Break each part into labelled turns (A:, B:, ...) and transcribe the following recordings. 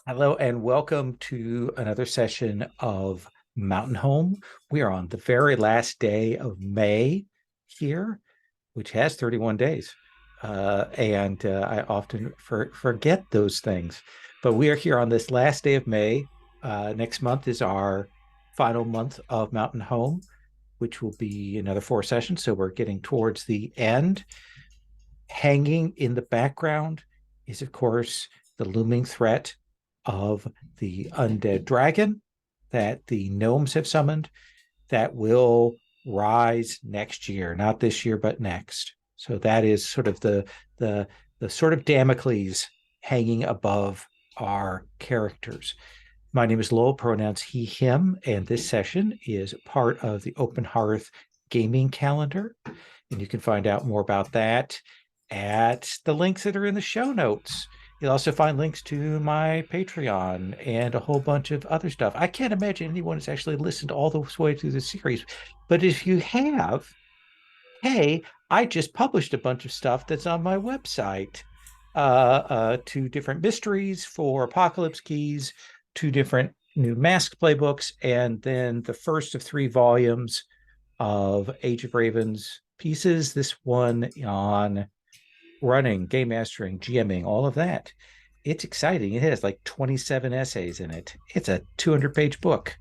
A: Hello and welcome to another session of Mountain Home. We are on the very last day of May here, which has 31 days. And I often forget those things. But we are here on this last day of May. Next month is our final month of Mountain Home, which will be another 4 sessions. So we're getting towards the end. Hanging in the background is, of course, the looming threat of the undead dragon that the gnomes have summoned that will rise next year, not this year, but next. So that is sort of the the sort of Damocles hanging above our characters. My name is Lowell, pronouns he, him, and this session is part of the Open Hearth Gaming Calendar. And you can find out more about that at the links that are in the show notes. You'll also find links to my Patreon and a whole bunch of other stuff. I can't imagine anyone has actually listened all the way through the series. But if you have, hey, I just published a bunch of stuff that's on my website. Two different mysteries for Apocalypse Keys, two different new mask playbooks, and then the first of 3 volumes of Age of Ravens pieces. This one on running, game mastering, GMing, all of that. It's exciting. It has like 27 essays in it. It's a 200-page book.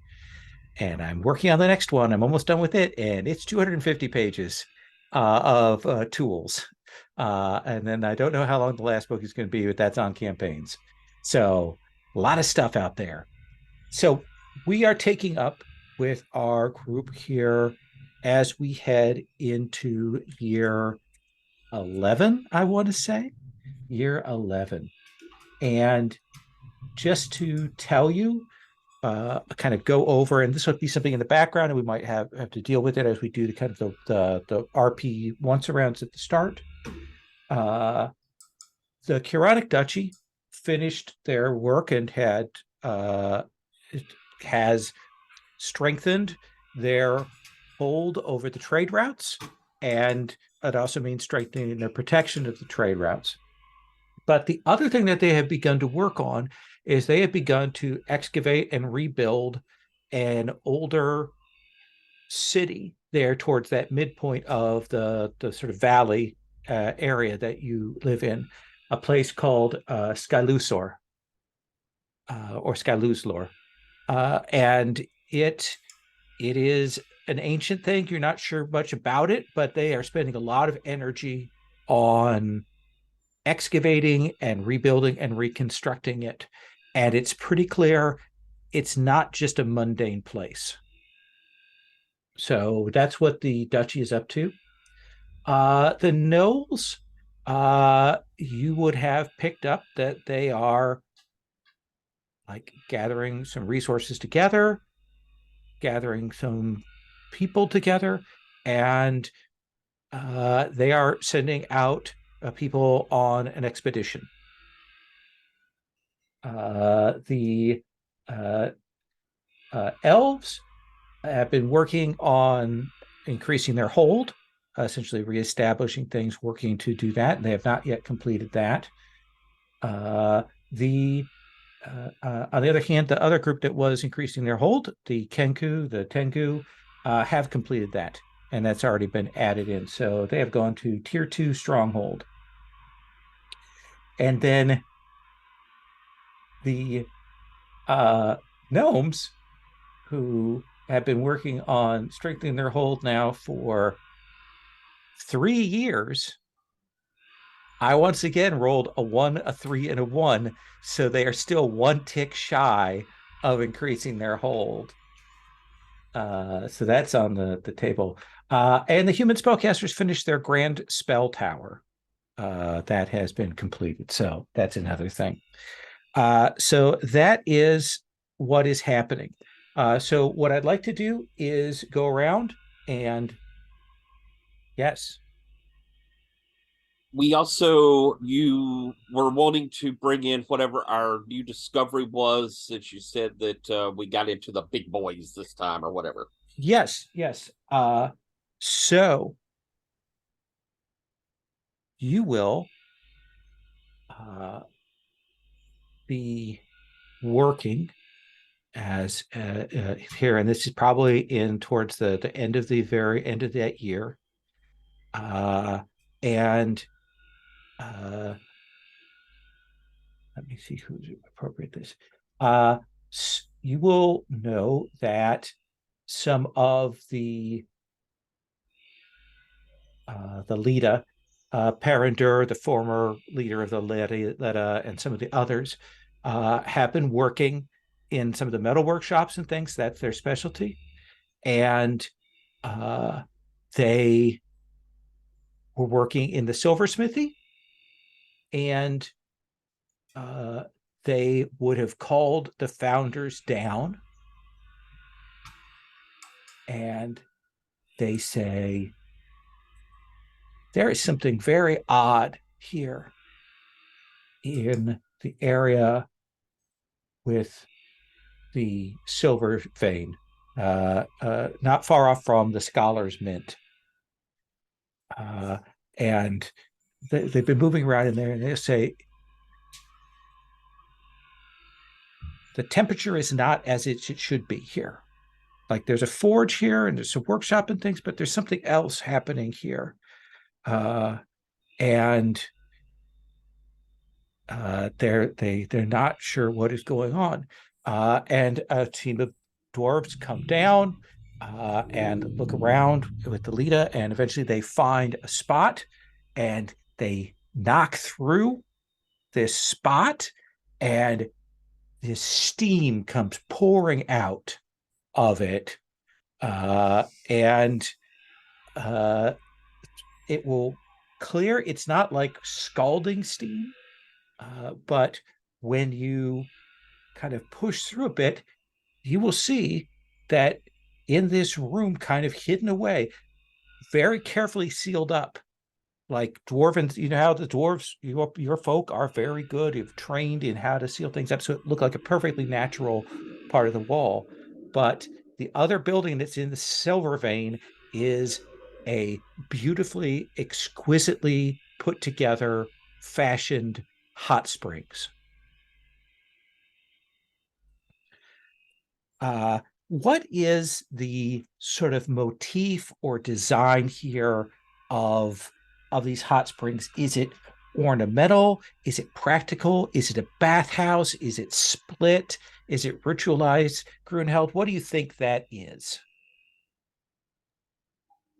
A: And I'm working on the next one. I'm almost done with it. And it's 250 pages of tools. And then I don't know how long the last book is going to be, but that's on campaigns. So a lot of stuff out there. So we are taking up with our group here as we head into year 11, I want to say, year 11. And just to tell you, kind of go over, and this would be something in the background, and we might have to deal with it as we do the kind of the RP once arounds at the start. Uh, the Quranic Duchy finished their work and has strengthened their hold over the trade routes, and it also means strengthening their protection of the trade routes. But the other thing that they have begun to work on is they have begun to excavate and rebuild an older city there towards that midpoint of the sort of valley area that you live in, a place called Skylusor or Skyluslor. And it is an ancient thing. You're not sure much about it, but they are spending a lot of energy on excavating and rebuilding and reconstructing it. And it's pretty clear it's not just a mundane place. So that's what the duchy is up to. The Knolls, you would have picked up that they are like gathering some resources together, gathering some people together, and they are sending out people on an expedition. The uh, elves have been working on increasing their hold, essentially reestablishing things, working to do that. And they have not yet completed that. The On the other hand, the other group that was increasing their hold, the Tengu, have completed that, and that's already been added in. So they have gone to tier 2 stronghold. And then the uh, gnomes, who have been working on strengthening their hold now for 3 years. I once again rolled a 1, a 3, and a 1. So they are still one tick shy of increasing their hold. So that's on the table. And the human spellcasters finished their grand spell tower. That has been completed. So that's another thing. So that is what is happening. So what I'd like to do is go around and yes.
B: We also, you were wanting to bring in whatever our new discovery was, since you said that we got into the big boys this time or whatever.
A: Yes, yes. So you will be working as here, and this is probably in towards the end of the very end of that year. And uh, let me see who's appropriate this. Uh, you will know that some of the Leda, Parandur, the former leader of the Leda, and some of the others have been working in some of the metal workshops and things. That's their specialty. And uh, they were working in the silversmithy, and uh, they would have called the founders down, and they say, there is something very odd here in the area with the silver vein, not far off from the Scholar's Mint. And they've been moving around in there, and they say the temperature is not as it should be here. Like there's a forge here and there's a workshop and things, but there's something else happening here. And they're not sure what is going on. And a team of dwarves come down and look around with the Leda, and eventually they find a spot, and they knock through this spot, and this steam comes pouring out of it, and uh, it will clear. It's not like scalding steam, but when you kind of push through a bit, you will see that in this room, kind of hidden away, very carefully sealed up, like dwarven. You know how the dwarves, your folk, are very good. You've trained in how to seal things up, so it looked like a perfectly natural part of the wall. But the other building that's in the silver vein is a beautifully, exquisitely put together, fashioned hot springs. Uh, what is the sort of motif or design here of these hot springs? Is it ornamental? Is it practical? Is it a bathhouse? Is it split? Is it ritualized? Grunheld, what do you think that is?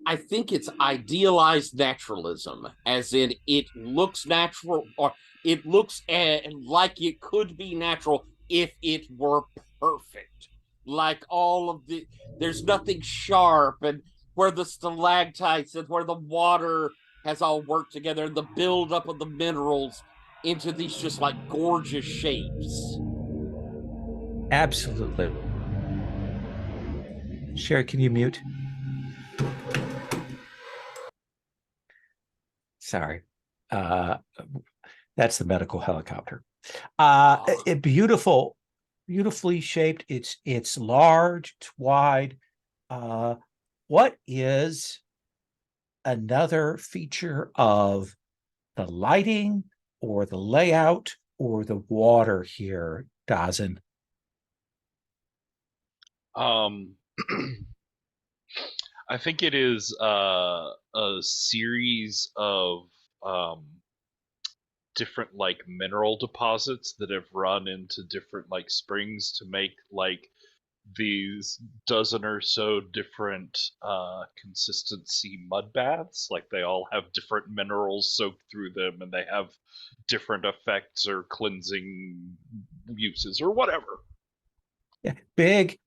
B: I think it's idealized naturalism, as in it looks natural, or it looks like it could be natural if it were perfect. Like all of there's nothing sharp, and where the stalactites and where the water has all worked together, and the buildup of the minerals into these just like gorgeous shapes.
A: Absolutely. Sherry, can you mute? Sorry. Uh, that's the medical helicopter.
B: Oh,
A: Beautiful, beautifully shaped. It's large, it's wide. Uh, what is another feature of the lighting or the layout or the water here, Dazin?
C: Um, I think it is a series of um, different like mineral deposits that have run into different like springs to make like these dozen or so different consistency mud baths. Like they all have different minerals soaked through them, and they have different effects or cleansing uses or whatever.
A: Yeah, big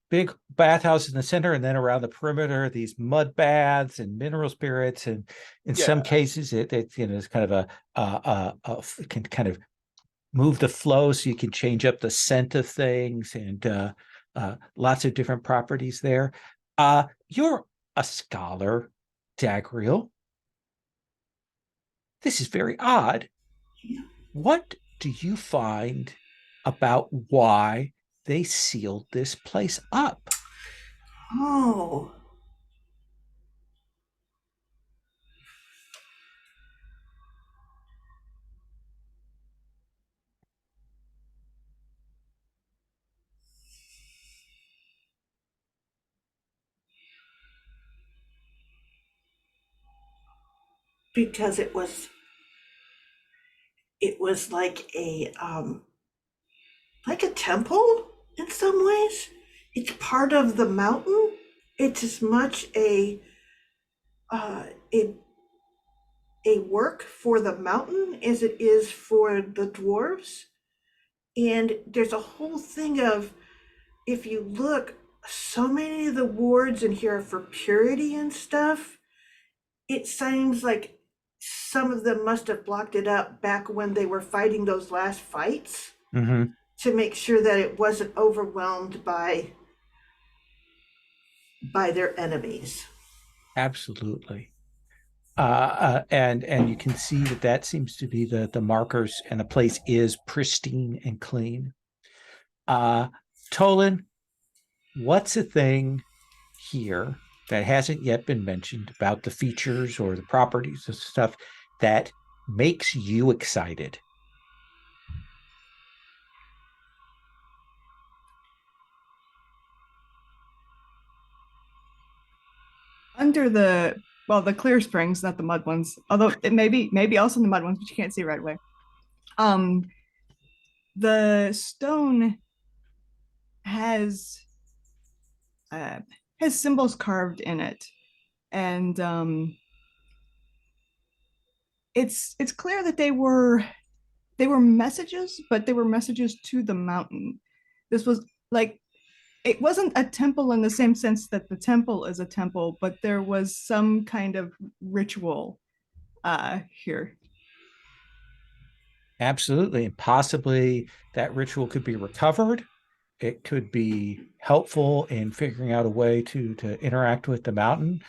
A: bathhouse in the center, and then around the perimeter, these mud baths and mineral spirits, and in some
C: Yeah.
A: cases, it it's kind of it can kind of move the flow, so you can change up the scent of things, and lots of different properties there. You're a scholar, Dagriel. This is very odd. What do you find about why they sealed this place up?
D: Oh, because it was like a temple in some ways. It's part of the mountain. It's as much uh, a a work for the mountain as it is for the dwarves. And there's a whole thing of, if you look, so many of the wards in here are for purity and stuff. It seems like some of them must have blocked it up back when they were fighting those last fights
A: Mm-hmm.
D: to make sure that it wasn't overwhelmed by their enemies.
A: Absolutely. And you can see that seems to be the markers, and the place is pristine and clean. Tolan, what's a thing here that hasn't yet been mentioned about the features or the properties of stuff that makes you excited?
E: Under the clear springs, not the mud ones. Although it maybe also in the mud ones, but you can't see right away. The stone has symbols carved in it, and it's clear that they were messages, but they were messages to the mountain. This was like, it wasn't a temple in the same sense that the temple is a temple, but there was some kind of ritual here.
A: Absolutely. And possibly that ritual could be recovered. It could be helpful in figuring out a way to interact with the mountain,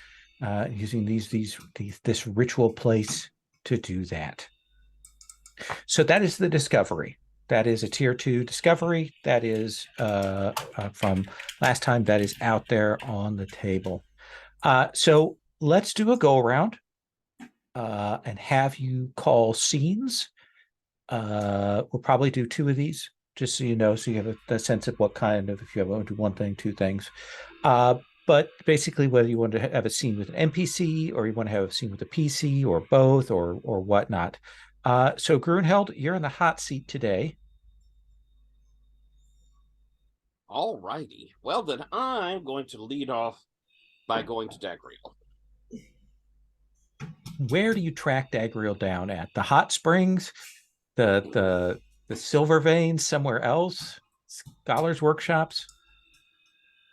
A: using this ritual place to do that. So that is the discovery. That is a tier 2 discovery. That is from last time. That is out there on the table. So let's do a go around and have you call scenes. We'll probably do 2 of these, just so you know, so you have a sense of what kind of, if you want to do 1 thing, 2 things. But basically, whether you want to have a scene with an NPC or you want to have a scene with a PC or both or whatnot. So Grunheld, you're in the hot seat today.
B: All righty. Well, then I'm going to lead off by going to Dagriel.
A: Where do you track Dagriel down at? The hot springs, the silver veins, somewhere else? Scholars' workshops?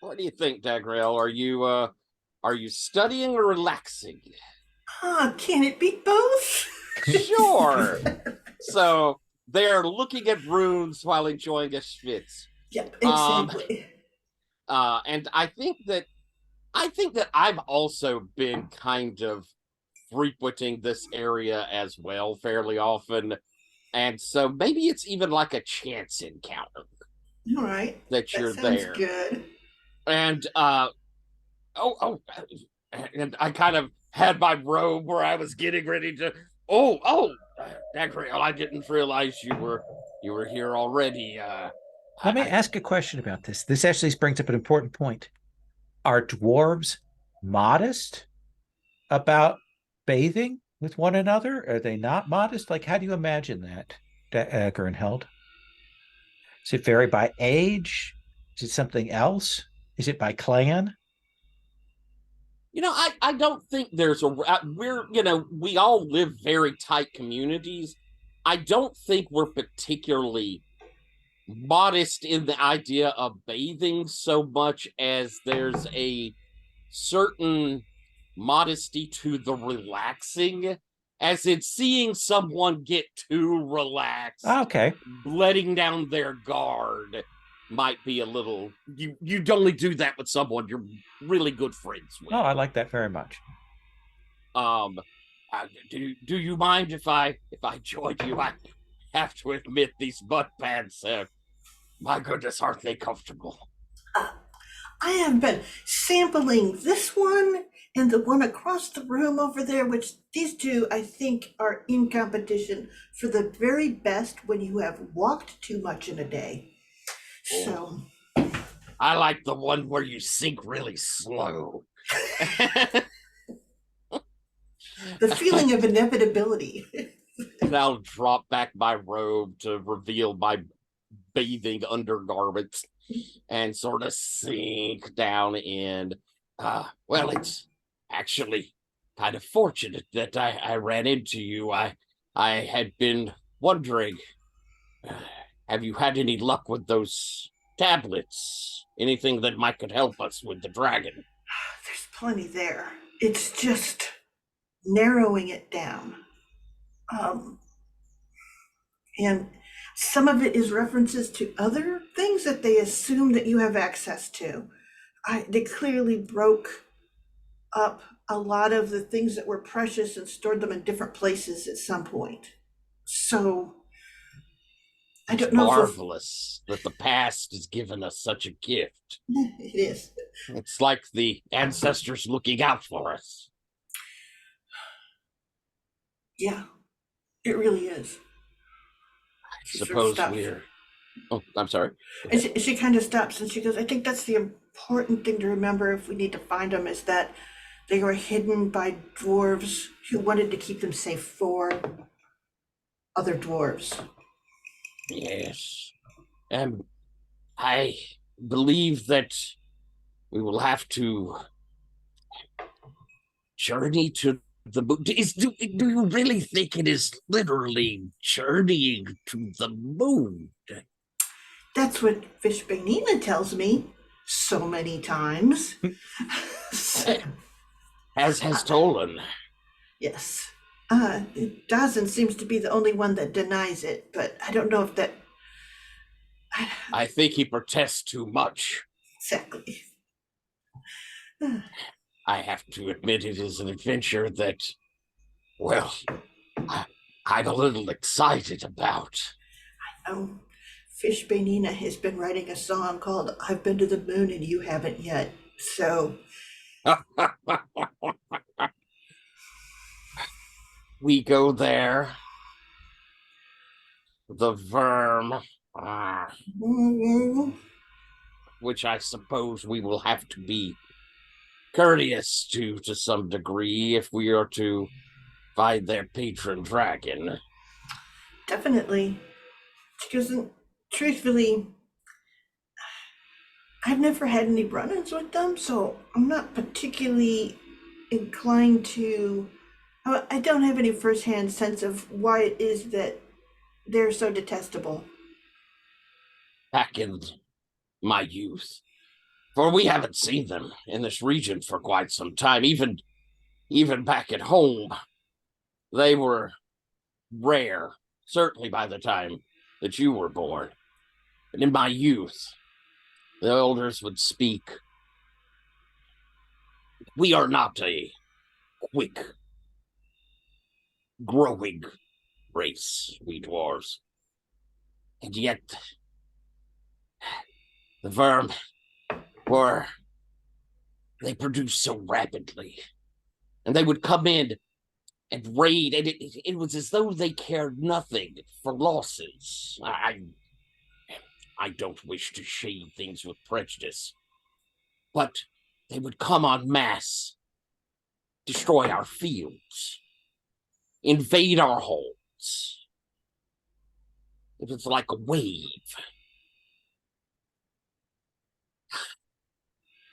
B: What do you think, Dagriel? Are you studying or relaxing?
D: Can it be both?
B: Sure. So they're looking at runes while enjoying a schwitz.
D: Yep, exactly.
B: And I think that I've also been kind of frequenting this area as well fairly often. And so maybe it's even like a chance encounter.
D: All right.
B: That you're
D: sounds
B: there.
D: Good.
B: And and I kind of had my robe where I was getting ready to Dagriel, I didn't realize you were here already.
A: Let me ask a question about this. This actually brings up an important point. Are dwarves modest about bathing with one another? Are they not modest? Like, how do you imagine that, Grunheld? Does it vary by age? Is it something else? Is it by clan?
B: I don't think there's we all live very tight communities. I don't think we're particularly modest in the idea of bathing so much as there's a certain modesty to the relaxing, as in seeing someone get too relaxed,
A: Okay.
B: letting down their guard might be a little. You'd only do that with someone you're really good friends with.
A: Oh, I like that very much.
B: Do you mind if I join you? I have to admit, these butt pants, my goodness, aren't they comfortable?
D: I have been sampling this one and the one across the room over there, which these 2, I think, are in competition for the very best when you have walked too much in a day. So
B: I like the one where you sink really slow.
D: The feeling of inevitability.
B: And I'll drop back my robe to reveal my bathing undergarments and sort of sink down in. Well, it's actually kind of fortunate that I ran into you. I had been wondering, have you had any luck with those tablets? Anything that might could help us with the dragon?
D: There's plenty there. It's just narrowing it down. And some of it is references to other things that they assume that you have access to. They clearly broke up a lot of the things that were precious and stored them in different places at some point. So I don't know.
B: Marvelous that the past has given us such a gift.
D: It is.
B: It's like the ancestors looking out for us.
D: Yeah, it really is.
B: Suppose we're. Oh, I'm sorry.
D: And she kind of stops and she goes, I think that's the important thing to remember if we need to find them, is that they were hidden by dwarves who wanted to keep them safe for other dwarves.
B: Yes. And I believe that we will have to journey to the moon. Do you really think it is literally journeying to the moon?
D: That's what Fishbanina tells me so many times.
B: As has Tolan.
D: Yes. Dawson seems to be the only one that denies it, but I don't know if that...
B: I think he protests too much.
D: Exactly.
B: I have to admit it is an adventure that, well, I'm a little excited about.
D: I know. Fishbanina has been writing a song called I've Been to the Moon and You Haven't Yet, so...
B: We go there. The Verm, which I suppose we will have to be courteous to some degree if we are to find their patron dragon.
D: Definitely. Because truthfully, I've never had any run-ins with them, so I'm not particularly inclined to... I don't have any first-hand sense of why it is that they're so detestable.
B: Back in my youth, for we haven't seen them in this region for quite some time, even back at home, they were rare, certainly by the time that you were born. And in my youth, the elders would speak. We are not a quick growing race, we dwarves. And yet, the Verm they produce so rapidly. And they would come in and raid, and it was as though they cared nothing for losses. I don't wish to shade things with prejudice, but they would come en masse, destroy our fields, invade our homes. It was like a wave.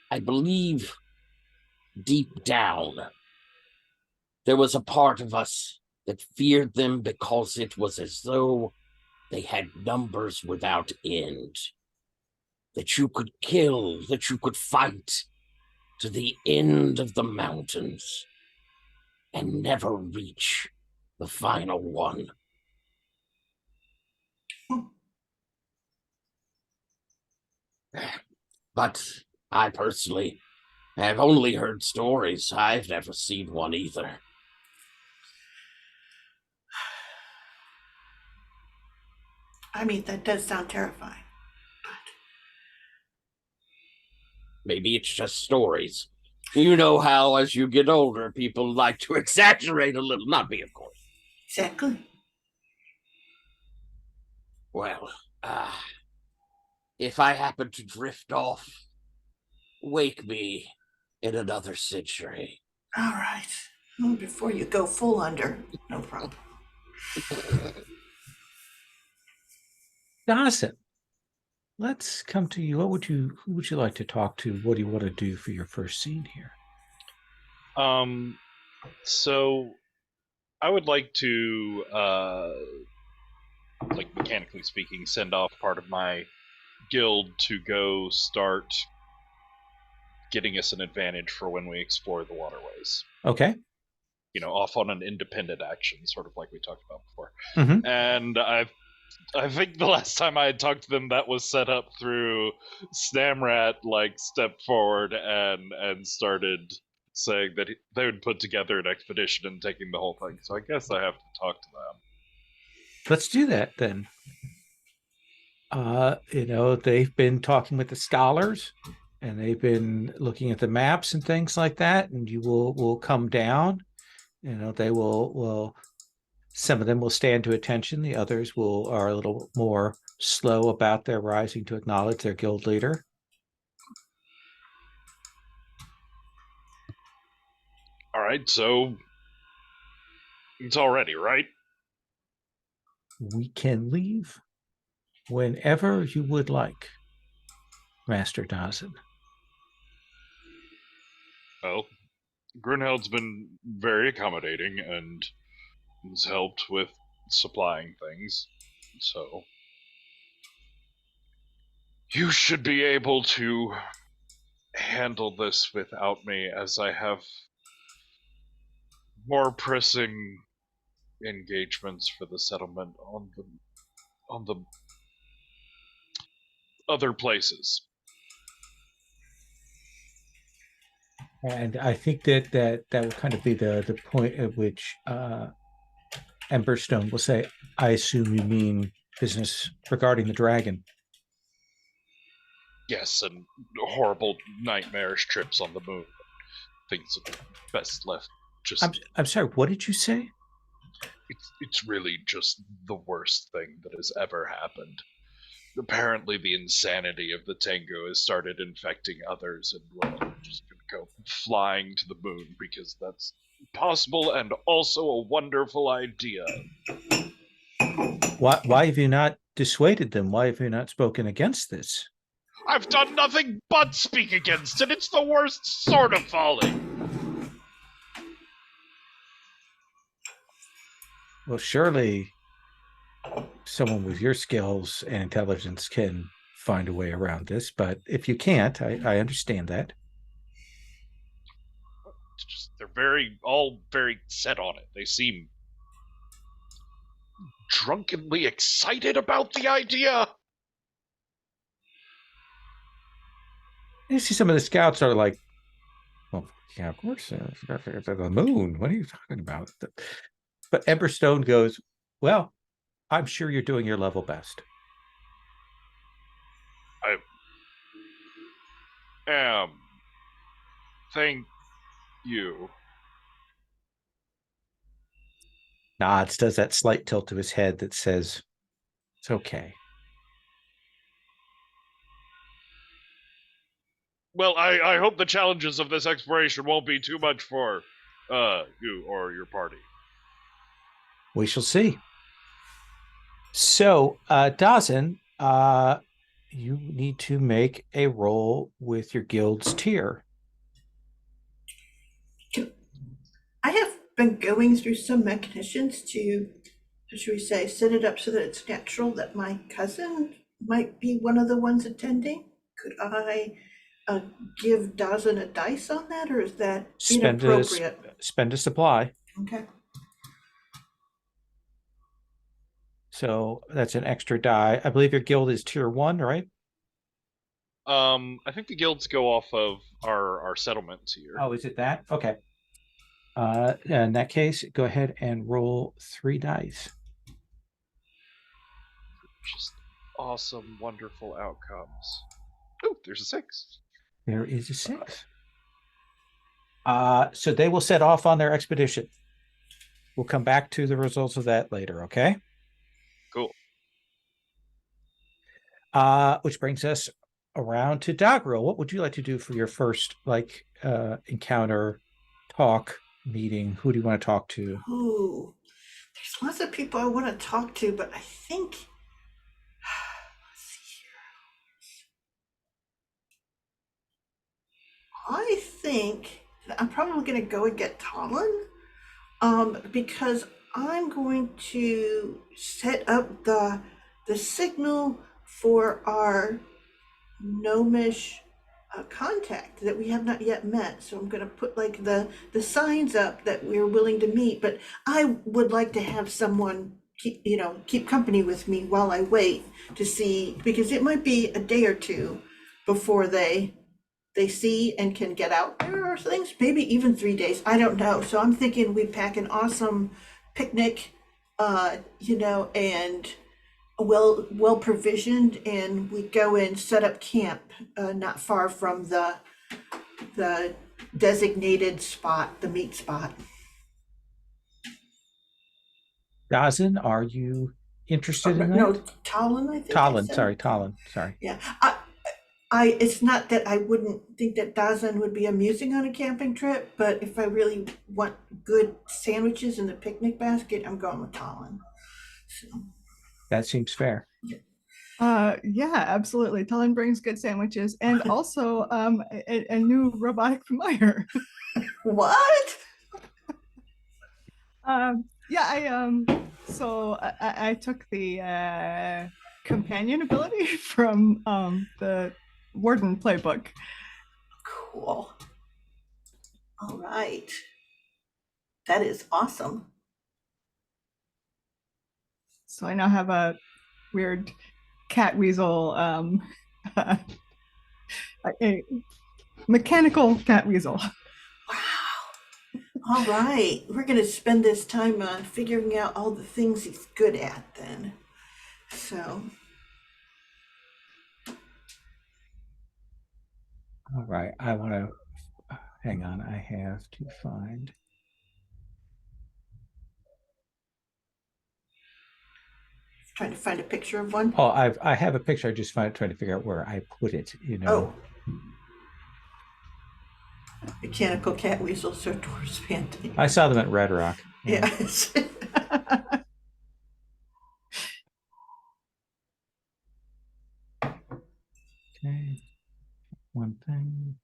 B: I believe deep down there was a part of us that feared them because it was as though they had numbers without end. That you could kill, that you could fight to the end of the mountains and never reach the final one. But I personally have only heard stories. I've never seen one either.
D: I mean, that does sound terrifying.
B: Maybe it's just stories. You know how, as you get older, people like to exaggerate a little. Not me, of course.
D: Exactly.
B: Well, if I happen to drift off, wake me in another century.
D: All right. Before you go full under, no problem.
A: Dawson, let's come to you. Who would you like to talk to? What do you want to do for your first scene here?
C: So I would like to, like mechanically speaking, send off part of my guild to go start getting us an advantage for when we explore the waterways.
A: Okay.
C: Off on an independent action, sort of like we talked about before.
A: Mhm.
C: And I think the last time I had talked to them, that was set up through Snamrat, stepped forward and started saying that they would put together an expedition and taking the whole thing. So I guess I have to talk to them.
A: Let's do that then. They've been talking with the scholars and they've been looking at the maps and things like that, and you will come down. They will some of them will stand to attention, the others are a little more slow about their rising to acknowledge their guild leader.
C: All right, so it's all ready, right?
A: We can leave whenever you would like, Master Dawson.
C: Well, Grunheld's been very accommodating and has helped with supplying things, so you should be able to handle this without me, as I have more pressing engagements for the settlement on the other places.
A: And I think that will kind of be the point at which Emberstone will say, I assume you mean business regarding the dragon.
C: Yes, and horrible, nightmarish trips on the moon. Things are best left just...
A: I'm sorry, what did you say?
C: It's really just the worst thing that has ever happened. Apparently the insanity of the Tengu has started infecting others, and we're just going to go flying to the moon because that's possible and also a wonderful idea.
A: Why have you not dissuaded them? Why have you not spoken against this?
C: I've done nothing but speak against it. It's the worst sort of folly.
A: Well, surely someone with your skills and intelligence can find a way around this, but if you can't, I understand that.
C: It's just, they're all very set on it. They seem drunkenly excited about the idea.
A: You see some of the scouts are like, well, yeah, of course, the moon. What are you talking about? But Emberstone goes, well, I'm sure you're doing your level best.
C: I am. Thank you.
A: Nods, does that slight tilt to his head that says, it's okay.
C: Well, I hope the challenges of this exploration won't be too much for you or your party.
A: We shall see. So, Dawson, you need to make a roll with your guild's tier.
D: I have been going through some mechanisms to, should we say, set it up so that it's natural that my cousin might be one of the ones attending. Could I give Dawson a dice on that, or is that inappropriate?
A: Spend a supply.
D: Okay.
A: So that's an extra die. I believe your guild is tier 1, right?
C: I think the guilds go off of our settlement tier.
A: Oh, is it that? Okay. In that case, go ahead and roll 3 dice.
C: Just awesome, wonderful outcomes. Oh, there's a 6.
A: There is a 6. So they will set off on their expedition. We'll come back to the results of that later, okay?
C: Cool.
A: Which brings us around to Dogril. What would you like to do for your first encounter, talk meeting? Who do you want to talk to?
D: Ooh, there's lots of people I want to talk to, but I think, let's see here. I think that I'm probably going to go and get Talon, because I'm going to set up the signal for our gnomish contact that we have not yet met. So I'm going to put like the signs up that we're willing to meet. But I would like to have someone keep company with me while I wait to see, because it might be a day or two before they see and can get out there or things. Maybe even 3 days. I don't know. So I'm thinking we pack an awesome picnic, and well provisioned, and we go and set up camp not far from the designated spot, the meet spot.
A: Dazin, are you interested in that?
D: No, Talon, I think.
A: Talon, sorry.
D: Yeah, it's not that I wouldn't think that Dazan would be amusing on a camping trip, but if I really want good sandwiches in the picnic basket, I'm going with Talon. So.
A: That seems fair.
E: Yeah, absolutely. Talon brings good sandwiches and also a new robotic familiar.
D: What?
E: So I took the companion ability from the Warden playbook.
D: Cool. All right. That is awesome.
E: So I now have a weird cat weasel, a mechanical cat weasel.
D: Wow. All right. We're going to spend this time on figuring out all the things he's good at then. So.
A: All right. I want to hang on. I have to find.
D: Trying to find a picture of one.
A: Oh, I have a picture. I just trying to figure out where I put it.
D: Oh. Mechanical cat weasel, Sir Dwarf's painting.
A: I saw them at Red Rock.
D: Yeah.
A: Okay. One thing.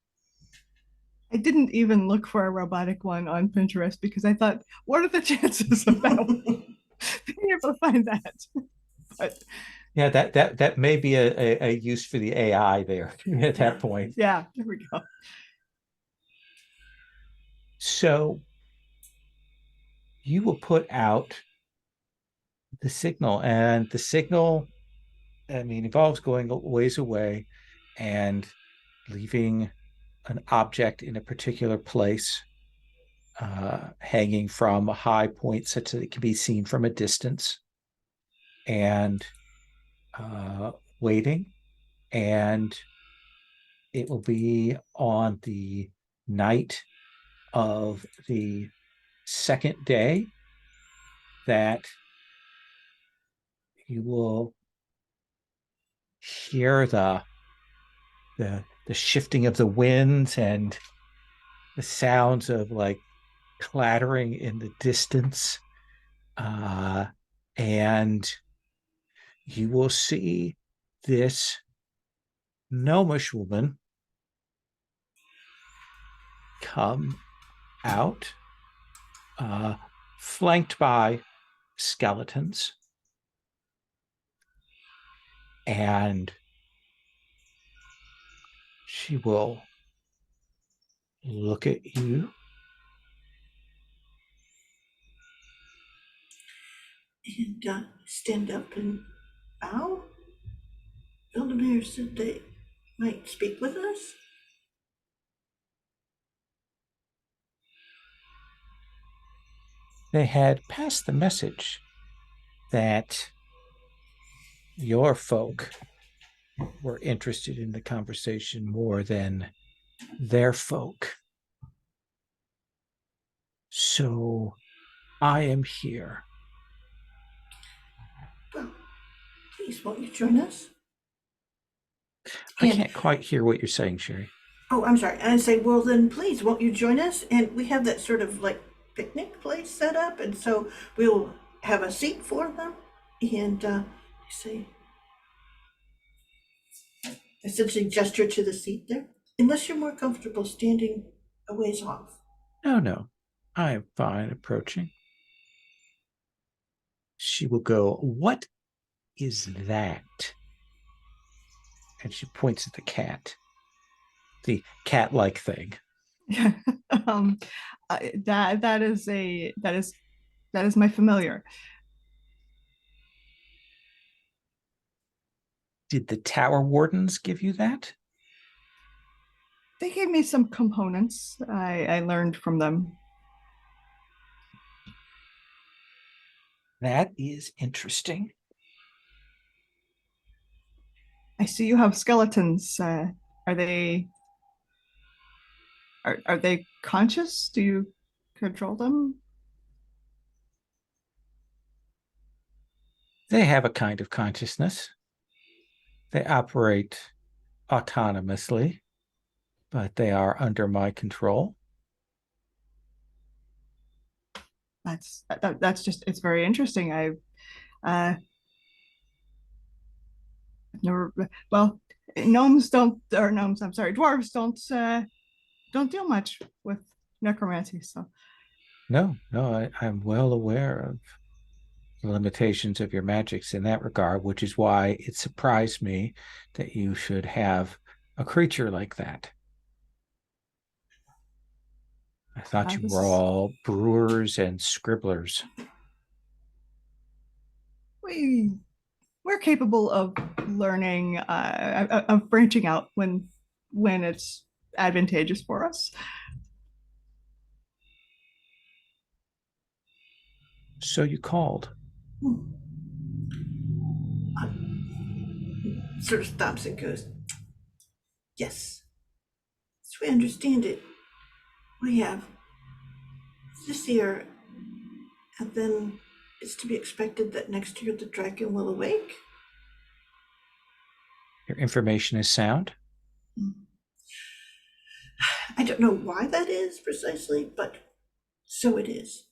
E: I didn't even look for a robotic one on Pinterest because I thought, what are the chances of that being able to find that? But
A: yeah, that may be a use for the AI there at that point.
E: Yeah, there we go.
A: So you will put out the signal, and the signal, involves going a ways away and leaving an object in a particular place, hanging from a high point such that it can be seen from a distance, and waiting. And it will be on the night of the second day that you will hear the shifting of the winds and the sounds of like clattering in the distance, and you will see this gnomish woman come out, flanked by skeletons, and she will look at you
D: and stand up and bow. Valdemar said they might speak with us.
A: They had passed the message that your folk were interested in the conversation more than their folk. So I am here.
D: Well, please, won't you join us?
A: I can't quite hear what you're saying, Sherry.
D: Oh, I'm sorry. And I say, well, then please, won't you join us? And we have that sort of like picnic place set up, and so we'll have a seat for them. And say, essentially gesture to the seat there, unless you're more comfortable standing a ways off.
A: No, I am fine approaching. She will go, "What is that?" And she points at the cat, the cat-like thing.
E: um, that is my familiar.
A: Did the tower wardens give you that?
E: They gave me some components I learned from them.
A: That is interesting.
E: I see you have skeletons. Are they are they conscious? Do you control them?
A: They have a kind of consciousness. They operate autonomously, but they are under my control.
E: That's just it's very interesting. Uh never well gnomes don't or gnomes I'm sorry dwarves don't deal much with necromancy, so
A: No, I'm well aware of the limitations of your magics in that regard, which is why it surprised me that you should have a creature like that. I thought you were
E: this
A: all brewers and scribblers.
E: we we're capable of learning of branching out when it's advantageous for us.
A: So you called.
D: Sort of stops and goes, yes. As we understand it, we have this year, and then it's to be expected that next year the dragon will awake.
A: Your information is sound.
D: I don't know why that is precisely, but so it is.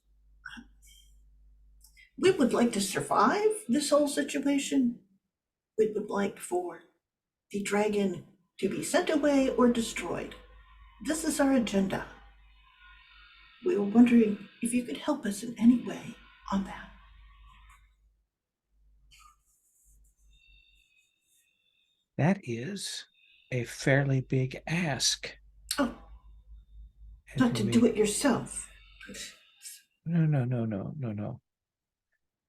D: We would like to survive this whole situation. We would like for the dragon to be sent away or destroyed. This is our agenda. We were wondering if you could help us in any way on that.
A: That is a fairly big ask.
D: Oh, not to do it yourself.
A: No.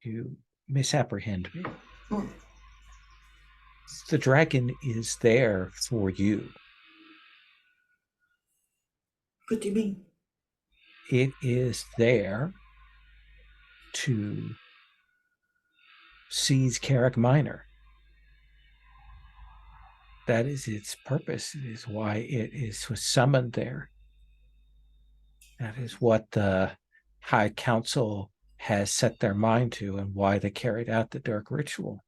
A: You misapprehend me.
D: Hmm.
A: The dragon is there for you.
D: What do you mean?
A: It is there to seize Carrick Minor. That is its purpose. It is why was summoned there. That is what the High Council has set their mind to and why they carried out the dark ritual.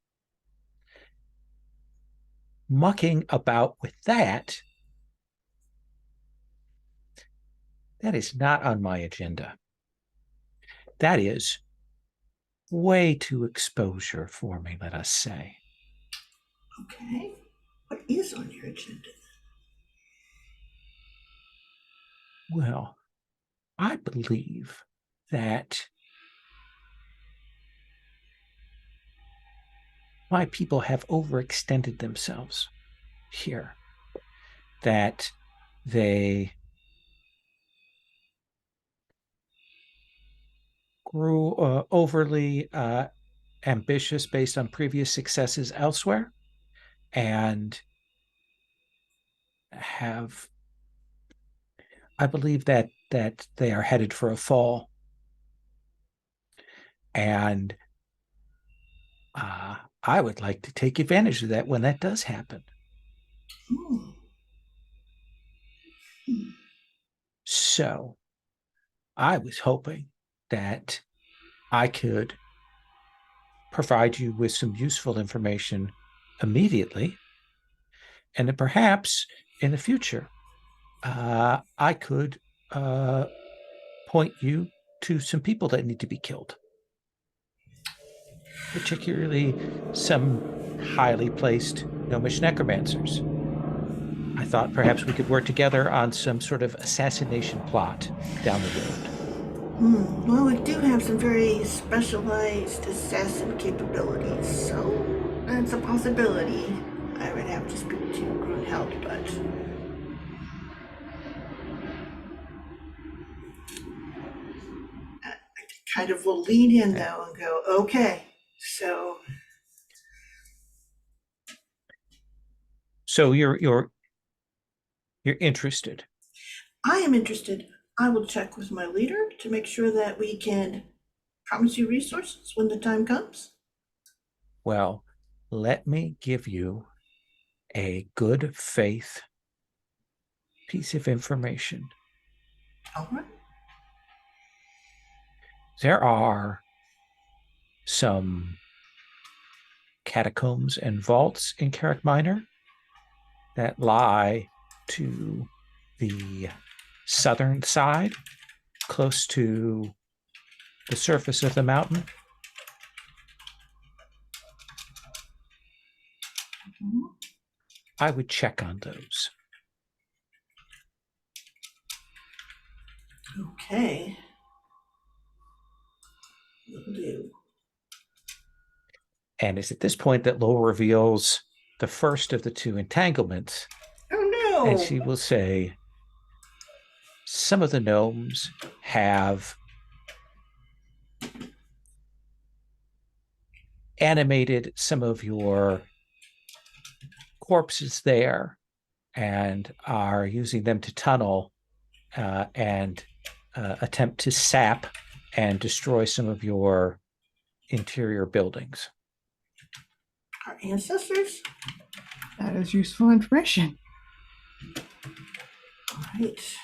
A: Mucking about with that is not on my agenda. That is way too exposure for me, let us say.
D: Okay. What is on your agenda?
A: Well, I believe that my people have overextended themselves here, that they grew overly ambitious based on previous successes elsewhere and I believe that they are headed for a fall. And I would like to take advantage of that when that does happen.
D: Hmm.
A: So I was hoping that I could provide you with some useful information immediately, and then perhaps in the future, I could point you to some people that need to be killed, particularly some highly placed gnomish necromancers. I thought perhaps we could work together on some sort of assassination plot down the road.
D: Well, we do have some very specialized assassin capabilities, so that's a possibility. I would have to speak to Grunheld, but I kind of will lean in though and go, okay, so
A: you're interested.
D: I am interested. I will check with my leader to make sure that we can promise you resources when the time comes.
A: Well, let me give you a good faith piece of information.
D: All right.
A: There are some catacombs and vaults in Carrick Minor that lie to the southern side, close to the surface of the mountain. I would check on those.
D: Okay. Will do.
A: And it's at this point that Lowell reveals the first of the two entanglements.
D: Oh no!
A: And she will say, some of the gnomes have animated some of your corpses there and are using them to tunnel and attempt to sap and destroy some of your interior buildings.
D: Our ancestors?
E: That is useful information.
D: All right.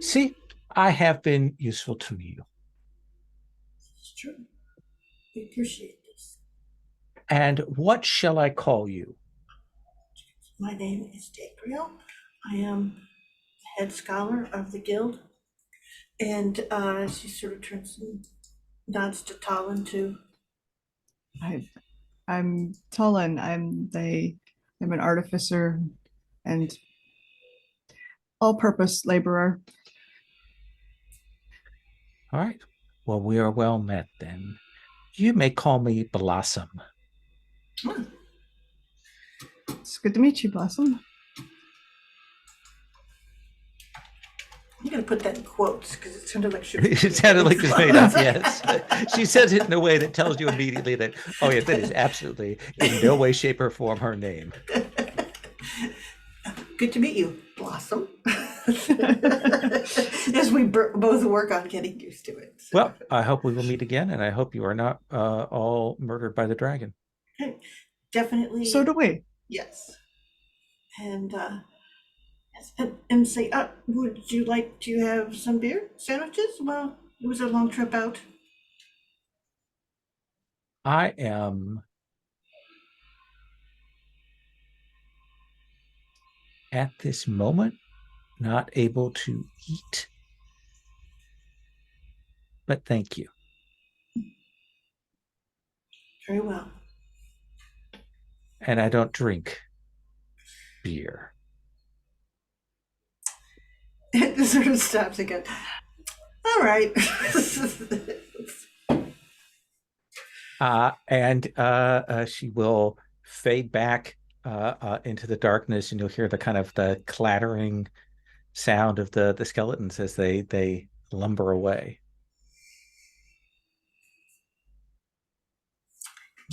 A: See, I have been useful to you.
D: It's true. We appreciate this.
A: And what shall I call you?
D: My name is Gabriel. I am the head scholar of the guild. And she sort of turns and nods to Talon too.
E: I'm Tullen. I'm an artificer and all-purpose laborer.
A: All right. Well, we are well met then. You may call me Blossom.
E: It's good to meet you, Blossom.
D: I'm going to put that in quotes because it sounded like she
A: It sounded like it's made up, yes. She says it in a way that tells you immediately that, oh, yes, that is absolutely in no way, shape, or form her name.
D: Good to meet you, Blossom. As we both work on getting used to it. So.
A: Well, I hope we will meet again, and I hope you are not all murdered by the dragon.
D: Definitely.
E: So do we.
D: Yes. And yes, and say, would you like to have some beer sandwiches? Well, it was a long trip out.
A: I am at this moment not able to eat, but thank you.
D: Very well.
A: And I don't drink beer.
D: It sort of stops again. All right.
A: And she will fade back into the darkness, and you'll hear the kind of the clattering sound of the skeletons as they lumber away.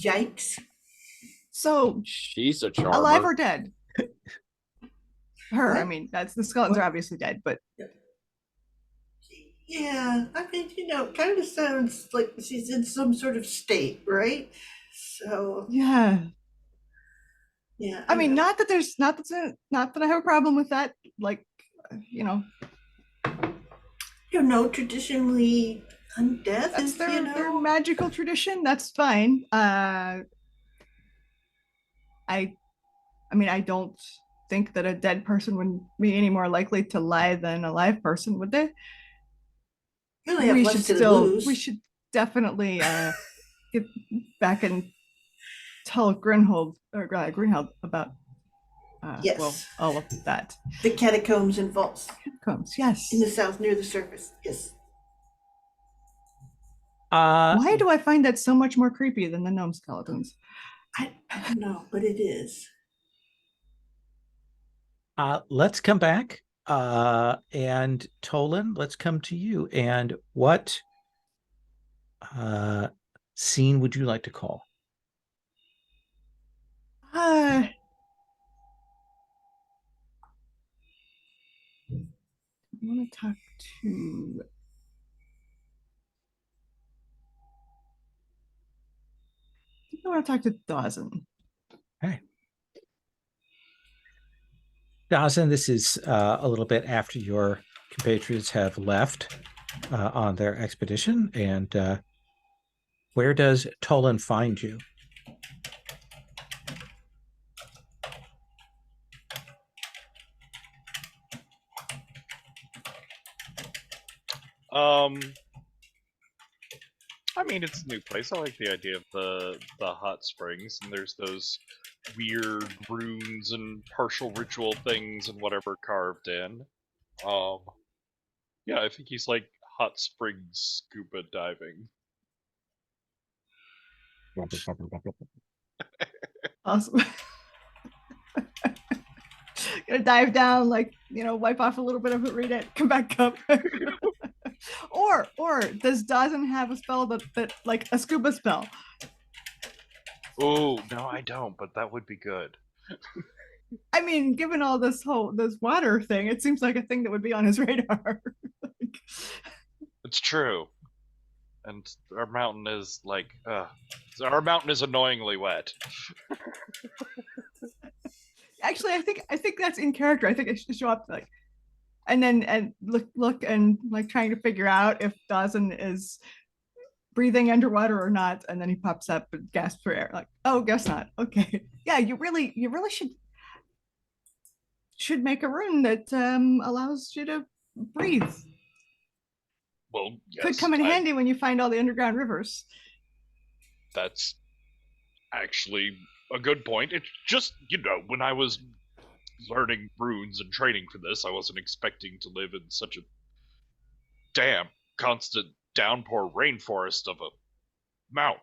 D: Yikes.
E: So,
B: she's a charmer.
E: alive or dead? Her,
D: What?
E: I mean, that's the skeletons
D: What?
E: are obviously dead, but
D: Yeah, I mean, kind of sounds like she's in some sort of state, right? So,
E: yeah.
D: yeah.
E: I mean,
D: know.
E: not that I have a problem with that. Like, you know,
D: Traditionally, undeath
E: that's
D: is,
E: their magical tradition. That's fine. I mean, I don't think that a dead person would be any more likely to lie than a live person, would they?
D: You only have less to lose.
E: We should definitely get back and tell Greenhold about
D: Yes.
E: well, all of that.
D: The catacombs and vaults
E: Catacombs, yes.
D: in the south near the surface. Yes.
E: Why do I find that so much more creepy than the gnome skeletons?
D: I don't know, but it is.
A: Let's come back. And Tolan, let's come to you. And what scene would you like to call?
E: I want to talk to. I want to talk to Dawson.
A: Okay. Dawson, this is a little bit after your compatriots have left on their expedition. And where does Tolan find you?
C: I mean, it's a new place. I like the idea of the hot springs, and there's those weird runes and partial ritual things and whatever carved in. Yeah, I think he's like hot springs scuba diving.
E: Awesome. Gonna dive down, like, wipe off a little bit of it, read it, come back up. or does Dawson have a spell that like a scuba spell?
C: Oh, no, I don't, but that would be good.
E: I mean, given all this water thing, it seems like a thing that would be on his radar.
C: It's true. And our mountain is like, our mountain is annoyingly wet.
E: Actually, I think that's in character. I think it should show up like, and look and like trying to figure out if Dawson is breathing underwater or not, and then he pops up and gasps for air. Like, oh, guess not. Okay, yeah, you really should make a rune that allows you to breathe.
C: Well, yes,
E: could come in handy when you find all the underground rivers.
C: That's actually a good point. It's just, when I was learning runes and training for this, I wasn't expecting to live in such a damp, constant downpour rainforest of a mountain.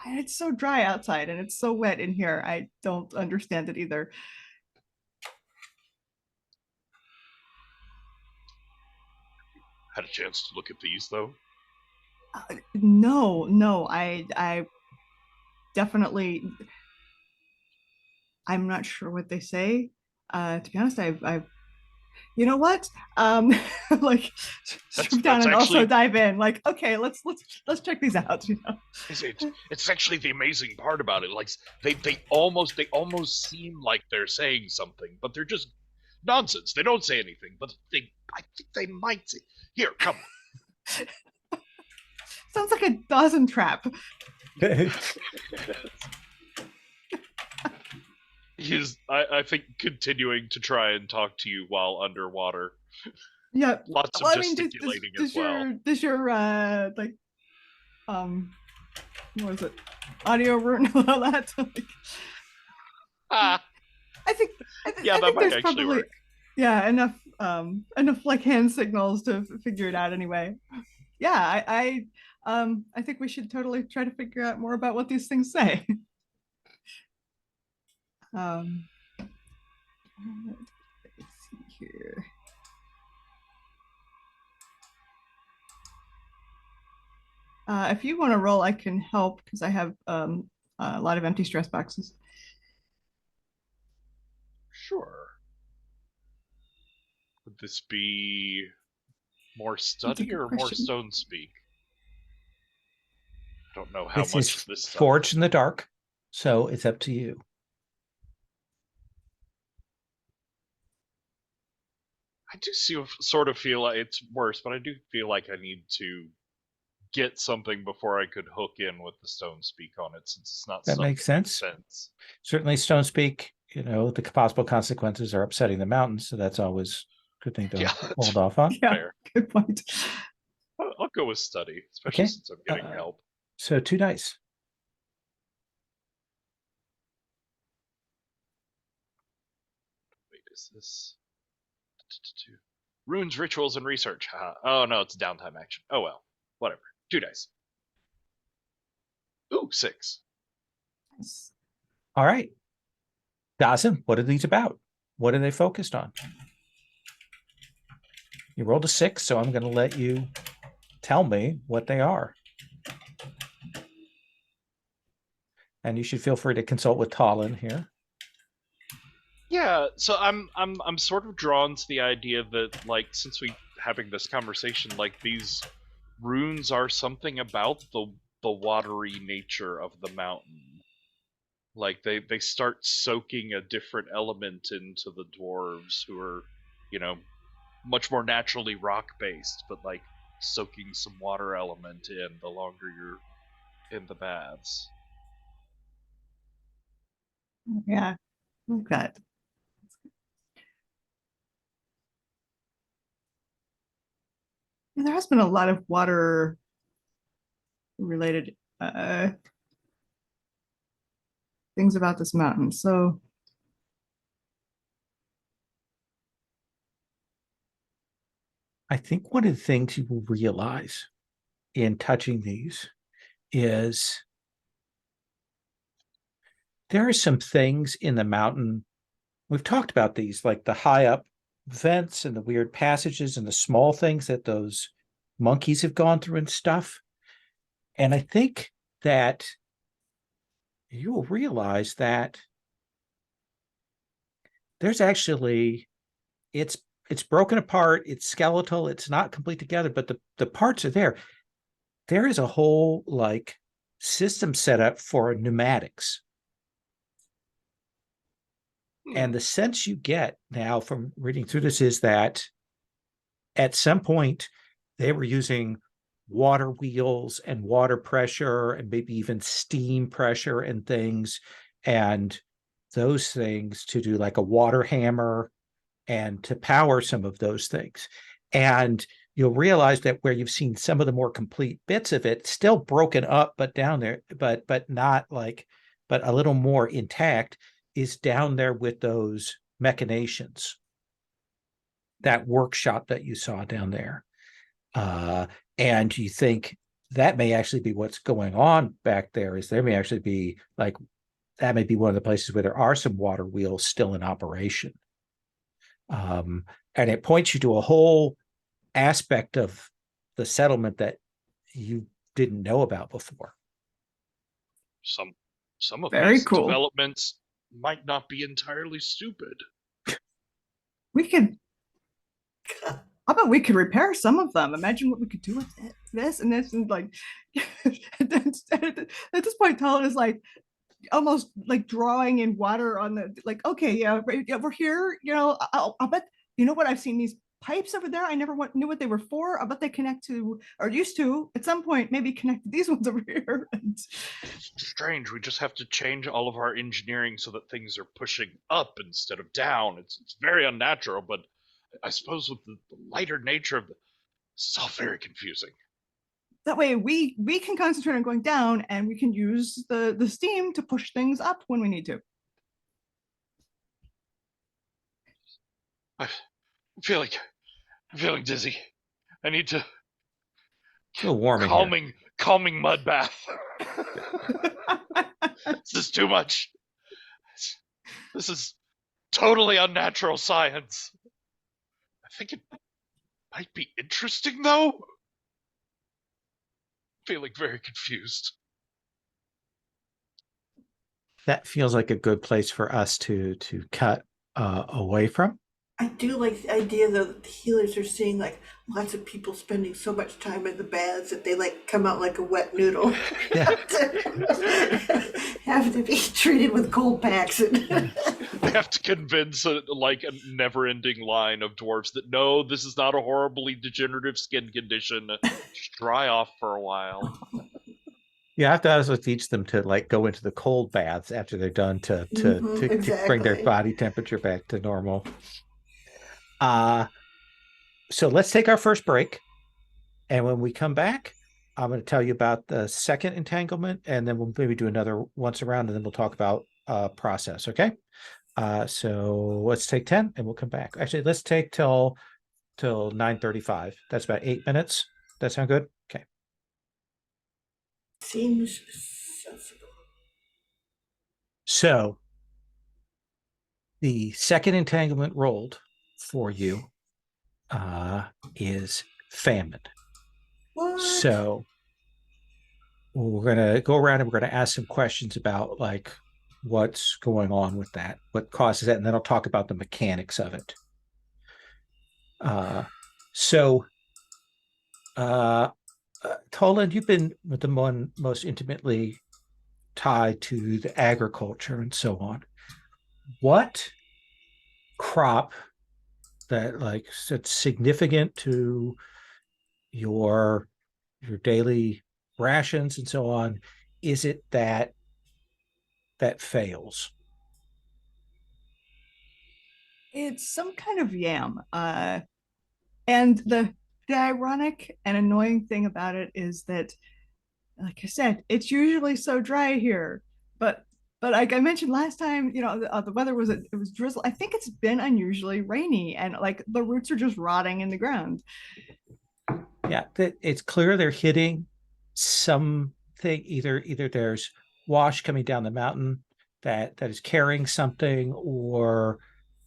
E: It's so dry outside and it's so wet in here. I don't understand it either.
C: Had a chance to look at these, though?
E: No, I definitely, I'm not sure what they say. To be honest, I've you know what? Like strip down and actually, also dive in. Like, okay, let's check these out.
C: It's actually the amazing part about it. Like they almost seem like they're saying something, but they're just nonsense. They don't say anything, but I think they might say. Here, come on.
E: Sounds like a Dawson trap.
C: He's, I think, continuing to try and talk to you while underwater.
E: Yeah,
C: lots of gesticulating as well.
E: Does your like, what was it? Audio rune allow that? I think
C: yeah, that might actually work.
E: Yeah, enough like hand signals to figure it out anyway. Yeah, I think we should totally try to figure out more about what these things say. Let's see here. If you want to roll, I can help because I have a lot of empty stress boxes.
C: Sure. Would this be more study or more stone speak? I don't know how
A: much
C: of this stuff.
A: Forged in the dark, so it's up to you.
C: I do sort of feel like it's worse, but I do feel like I need to get something before I could hook in with the stone speak on it, since it's not.
A: That makes sense. Certainly, stone speak the possible consequences are upsetting the mountains, so that's always a good thing to
C: Yeah.
A: hold off on.
E: Yeah,
C: Fair.
E: good point.
C: I'll go with study, especially
A: Okay.
C: since I'm getting help.
A: So 2 dice.
C: Wait, is this runes, rituals, and research? Oh no, it's a downtime action. Oh well, whatever. 2 dice. Ooh, 6.
E: Nice.
A: All right. Dawson, what are these about? What are they focused on? You rolled a 6, so I'm going to let you tell me what they are. And you should feel free to consult with Talon here.
C: Yeah, so I'm sort of drawn to the idea that, like, since we having this conversation, like, these runes are something about the watery nature of the mountain. Like, they start soaking a different element into the dwarves, who are, much more naturally rock based, but like soaking some water element in the longer you're in the baths.
E: Yeah. Okay. There has been a lot of water related things about this mountain. So
A: I think one of the things you will realize in touching these is there are some things in the mountain. We've talked about these, like the high up vents and the weird passages and the small things that those monkeys have gone through and stuff. And I think that you will realize that there's actually, it's broken apart, it's skeletal, it's not complete together, but the parts are there. There is a whole like system set up for pneumatics. And the sense you get now from reading through this is that at some point they were using water wheels and water pressure and maybe even steam pressure and things, and those things to do like a water hammer and to power some of those things. And you'll realize that where you've seen some of the more complete bits of it, still broken up, but down there, but not like, but a little more intact, is down there with those machinations, that workshop that you saw down there. And you think that may actually be what's going on back there, is there may actually be like, that may be one of the places where there are some water wheels still in operation. And it points you to a whole aspect of the settlement that you didn't know about before.
C: Some of
E: Very
C: these
E: cool.
C: developments might not be entirely stupid.
E: we could, I bet we could repair some of them. Imagine what we could do with this and this, and like at this point, Talon is like almost like drawing in water on the, like, okay, yeah, right, yeah, we're here. I'll bet, what, I've seen these pipes over there. I never knew what they were for. I bet they connect to, or used to at some point, maybe connect to these ones over here.
C: Strange. We just have to change all of our engineering so that things are pushing up instead of down. It's very unnatural, but I suppose with the lighter nature of this is all very confusing.
E: That way we can concentrate on going down, and we can use the steam to push things up when we need to.
C: I'm feeling dizzy. I need to
A: Feel warm in here.
C: calming mud bath. This is too much. This is totally unnatural science. I think it might be interesting, though. Feeling very confused.
A: That feels like a good place for us to cut away from.
D: I do like the idea that the healers are seeing like lots of people spending so much time in the baths that they like come out like a wet noodle.
A: Yeah.
D: Have to be treated with cold packs.
C: They have to convince a never-ending line of dwarves that no, this is not a horribly degenerative skin condition. Just dry off for a while.
A: You have to also teach them to like go into the cold baths after they're done to bring their
D: Exactly.
A: body temperature back to normal. Uh so let's take our first break. And when we come back, I'm going to tell you about the second entanglement, and then we'll maybe do another once around, and then we'll talk about process. Okay. So let's take 10 and we'll come back. Actually, let's take till 9:35. That's about 8 minutes. That sound good? Okay.
D: Seems sensible.
A: So the second entanglement rolled for you is famine.
D: What?
A: So we're going to go around and we're going to ask some questions about like what's going on with that, what causes that, and then I'll talk about the mechanics of it. So Toland, you've been with the one most intimately tied to the agriculture and so on. What crop that like that's significant to your daily rations and so on is it that fails?
E: It's some kind of yam. And the ironic and annoying thing about it is that, like I said, it's usually so dry here, but like I mentioned last time, the weather was it was drizzle. I think it's been unusually rainy, and like the roots are just rotting in the ground.
A: Yeah, it's clear they're hitting something. Either there's wash coming down the mountain that is carrying something, or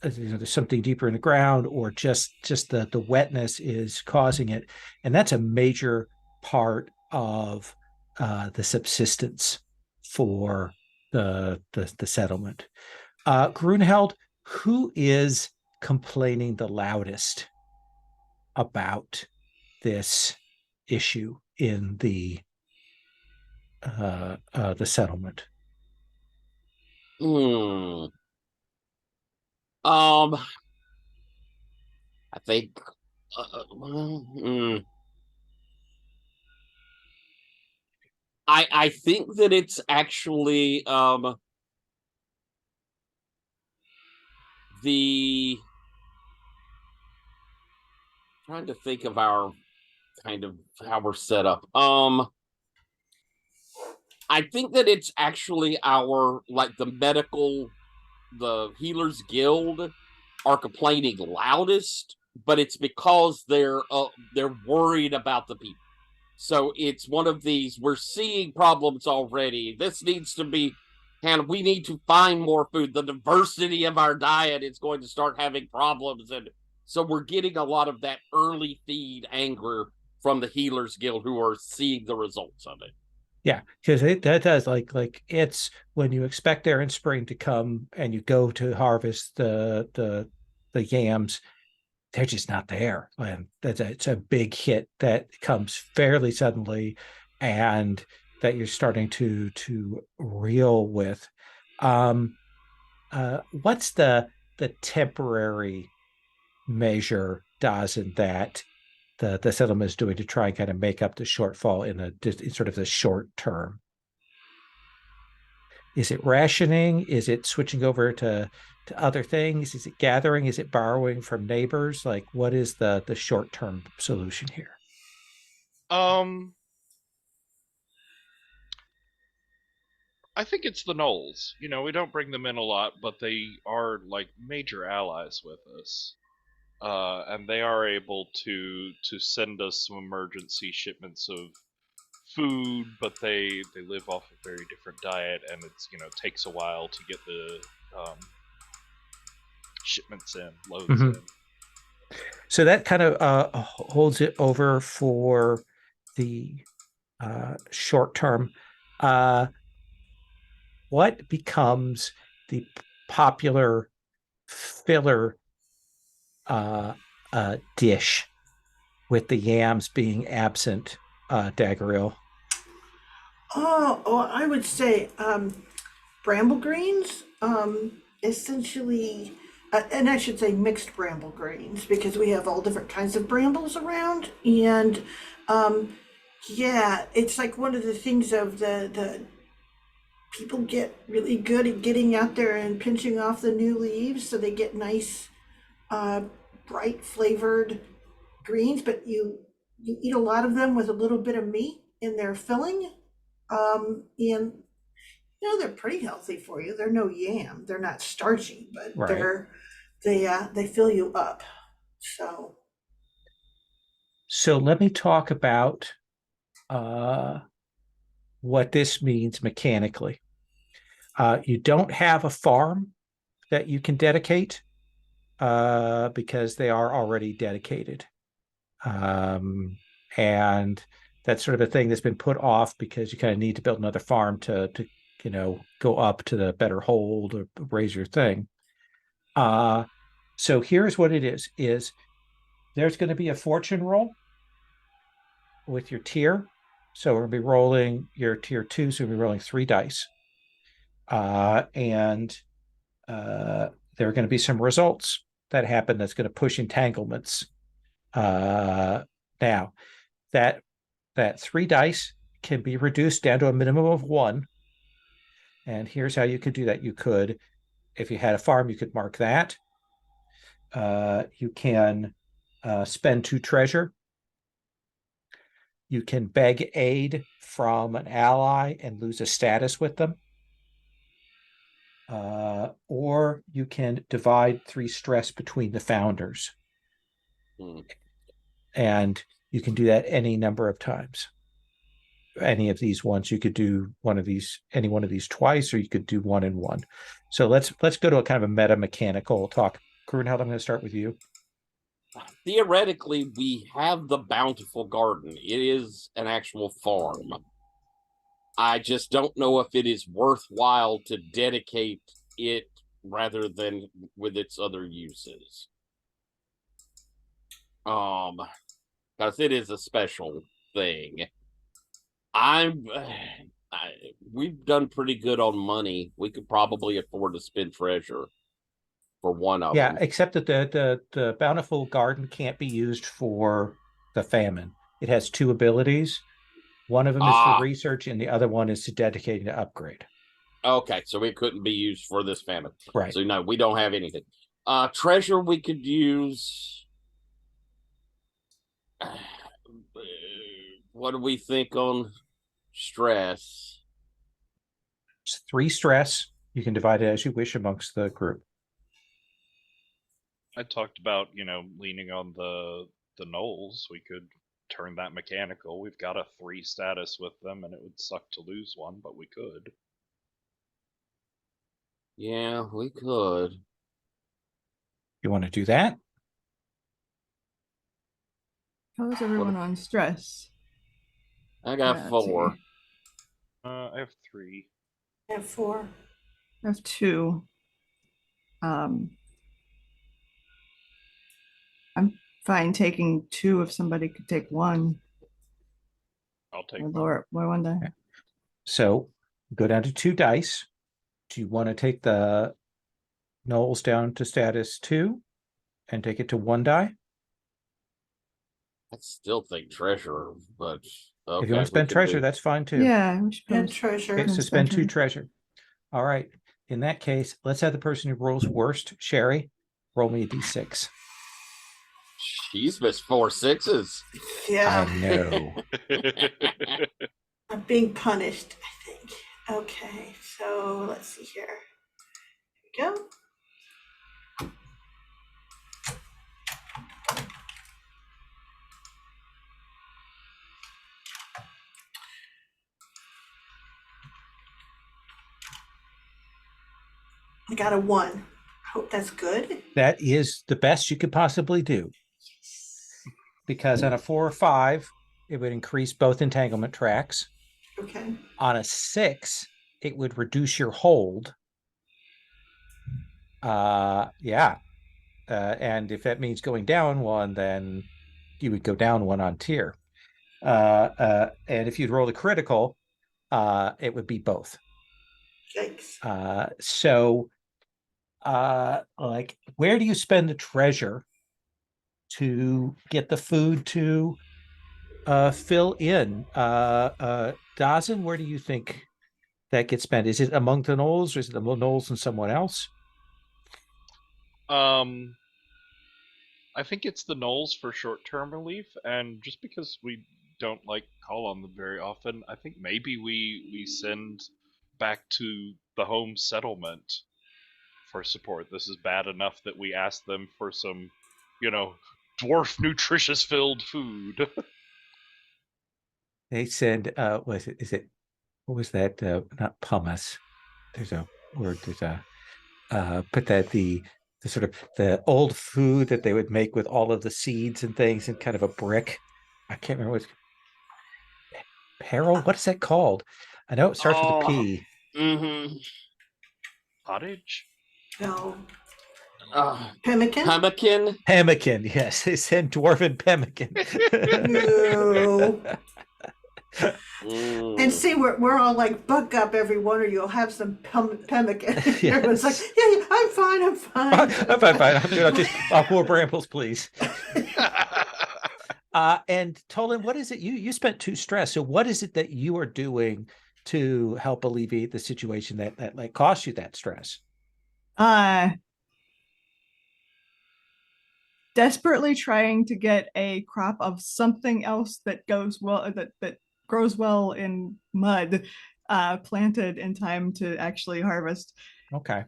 A: there's something deeper in the ground, or just the wetness is causing it, and that's a major part of the subsistence for the settlement. Grunheld, who is complaining the loudest about this issue in the settlement?
B: Hmm. I think. I think that it's actually the trying to think of our kind of how we're set up. I think that it's actually our like the healers guild are complaining loudest, but it's because they're worried about the people. So it's one of these, we're seeing problems already. This needs to be handled. We need to find more food. The diversity of our diet is going to start having problems. And so we're getting a lot of that early feed anger from the Healers Guild who are seeing the results of it.
A: Yeah, because that does like it's when you expect there in spring to come and you go to harvest the yams, they're just not there. And it's a big hit that comes fairly suddenly, and that you're starting to reel with. What's the temporary measure, Dawson, that the settlement is doing to try and kind of make up the shortfall in sort of the short term? Is it rationing? Is it switching over to other things? Is it gathering? Is it borrowing from neighbors? Like, what is the short term solution here?
C: Um, I think it's the Knolls. You know, we don't bring them in a lot, but they are like major allies with us. And they are able to send us some emergency shipments of food, but they live off a very different diet, and it's takes a while to get the shipments in, loads in.
A: So that kind of holds it over for the short term. What becomes the popular filler dish with the yams being absent, Daggerill?
D: Oh, I would say bramble greens. Essentially, and I should say mixed bramble greens because we have all different kinds of brambles around, and Yeah, it's like one of the things of the people get really good at getting out there and pinching off the new leaves so they get nice, uh, bright flavored greens, but you eat a lot of them with a little bit of meat in their filling. And they're pretty healthy for you. They're no yam. They're not starchy, but
A: Right.
D: they fill you up. So
A: So let me talk about what this means mechanically. You don't have a farm that you can dedicate because they are already dedicated. And that's sort of a thing that's been put off because you kind of need to build another farm to go up to the better hold or raise your thing. So here's what it is there's going to be a fortune roll with your tier. So we're going to be rolling your tier 2, so we'll be rolling 3 dice. And there are going to be some results that happen that's going to push entanglements. Now, that 3 dice can be reduced down to a minimum of 1. And here's how you could do that. You could, if you had a farm, you could mark that. You can spend 2 treasure. You can beg aid from an ally and lose a status with them. Or you can divide 3 stress between the founders. And you can do that any number of times. Any of these ones, you could do any one of these twice, or you could do 1 and 1. So let's go to a kind of a meta mechanical talk. Grunheld, I'm going to start with you.
B: Theoretically, we have the bountiful garden. It is an actual farm. I just don't know if it is worthwhile to dedicate it rather than with its other uses. Because it is a special thing. We've done pretty good on money. We could probably afford to spend treasure for one of them.
A: Yeah, except that the bountiful garden can't be used for the famine. It has 2 abilities. One of them is for research, and the other one is to dedicating to upgrade.
B: Okay, so it couldn't be used for this famine.
A: Right.
B: So no, we don't have anything. Treasure we could use. What do we think on stress?
A: It's 3 stress. You can divide it as you wish amongst the group.
C: I talked about, leaning on the gnolls. We could turn that mechanical. We've got a 3 status with them, and it would suck to lose one, but we could.
B: Yeah, we could.
A: You want to do that?
E: How is everyone on stress?
B: I got 4.
C: I have 3.
D: I have 4.
E: I have 2. I'm fine taking 2 if somebody could take 1.
C: I'll take
E: Or
C: one.
E: lower one die.
A: Okay. So go down to 2 dice. Do you want to take the gnolls down to status 2 and take it to 1 die?
B: I still think treasure, but okay,
A: if you want to spend treasure, that's fine too.
E: Yeah, we should
D: And
E: probably
D: treasure.
A: Okay, so spend 2 treasure. All right. In that case, let's have the person who rolls worst, Sherry, roll me a d6.
B: She's missed 4 6s.
D: Yeah.
A: I know.
D: I'm being punished, I think. Okay, so let's see here. Here we go. I got a 1. Hope that's good.
A: That is the best you could possibly do. Because on a 4 or 5, it would increase both entanglement tracks.
D: Okay.
A: On a 6, it would reduce your hold. Yeah. And if that means going down 1, then you would go down 1 on tier. And if you'd roll the critical, it would be both.
D: Yikes.
A: So like, where do you spend the treasure to get the food to fill in. Dawson, where do you think that gets spent? Is it among the gnolls, or is it among gnolls and someone else?
C: Um, I think it's the gnolls for short-term relief, and just because we don't like call on them very often, I think maybe we send back to the home settlement for support. This is bad enough that we ask them for some, dwarf nutritious filled food.
A: They said, was it, is it, what was that? Not pumice. There's a word, there's a, but that the sort of the old food that they would make with all of the seeds and things in kind of a brick. I can't remember what's peril. What is that called? I know it starts with a
B: Oh,
A: P.
B: mm-hmm.
C: Pottage?
D: No.
B: Uh,
D: Pemmican?
B: Pemmican.
A: Pemmican, yes, they said dwarven pemmican.
D: No.
B: Mm.
D: And see, we're all like, buck up, everyone, or you'll have some pemmican.
A: Yes.
D: Everyone's like, yeah, I'm fine, I'm fine.
A: I'm fine. I'll just more brambles, please. And Tolan, what is it? You spent 2 stress. So what is it that you are doing to help alleviate the situation that like cost you that stress?
E: Desperately trying to get a crop of something else that goes well, that grows well in mud, planted in time to actually harvest.
A: Okay.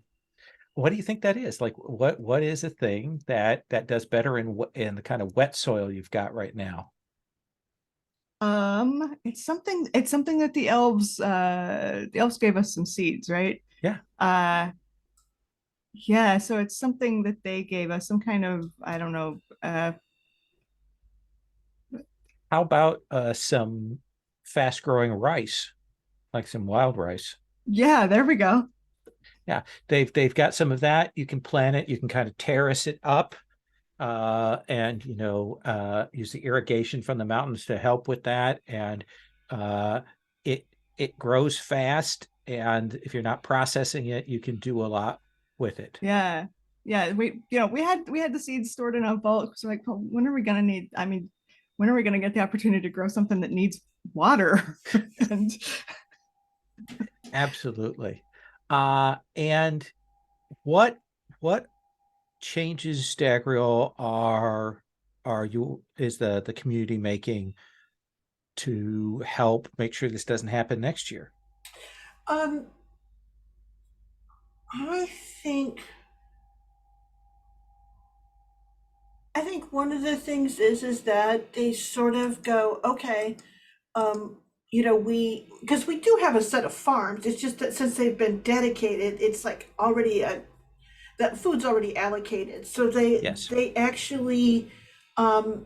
A: What do you think that is? Like what is a thing that does better in the kind of wet soil you've got right now?
E: It's something that the elves gave us some seeds, right?
A: Yeah.
E: Yeah, so it's something that they gave us, some kind of, I don't know,
A: How about some fast growing rice, like some wild rice?
E: yeah, there we go.
A: Yeah, they've got some of that. You can plant it. You can kind of terrace it up, and use the irrigation from the mountains to help with that. And uh, it grows fast. And if you're not processing it, you can do a lot with it.
E: Yeah. Yeah, we had the seeds stored in a vault. So like, well, when are we gonna need, I mean, when are we gonna get the opportunity to grow something that needs water? And
A: Absolutely. And what changes, Stagriel, are you is the community making to help make sure this doesn't happen next year?
D: Um, I think I think one of the things is that they sort of go, okay, because we do have a set of farms. It's just that since they've been dedicated, it's like already that food's already allocated. So
A: Yes.
D: they actually um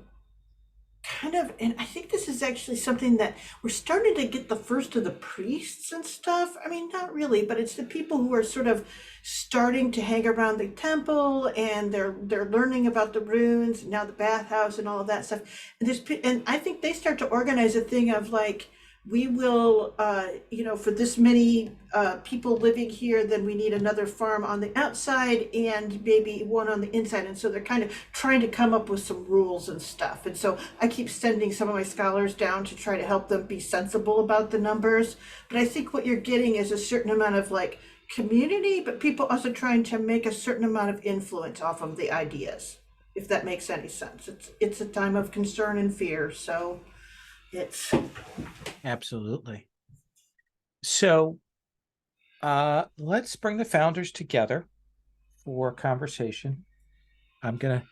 D: kind of, and I think this is actually something that we're starting to get the first of the priests and stuff. I mean, not really, but it's the people who are sort of starting to hang around the temple, and they're learning about the runes and now the bathhouse and all of that stuff. And and I think they start to organize a thing of like, we will, for this many people living here, then we need another farm on the outside and maybe one on the inside. And so they're kind of trying to come up with some rules and stuff. And so I keep sending some of my scholars down to try to help them be sensible about the numbers. But I think what you're getting is a certain amount of like community, but people also trying to make a certain amount of influence off of the ideas, if that makes any sense. It's a time of concern and fear. So it's
A: Absolutely. So let's bring the founders together for conversation. I'm gonna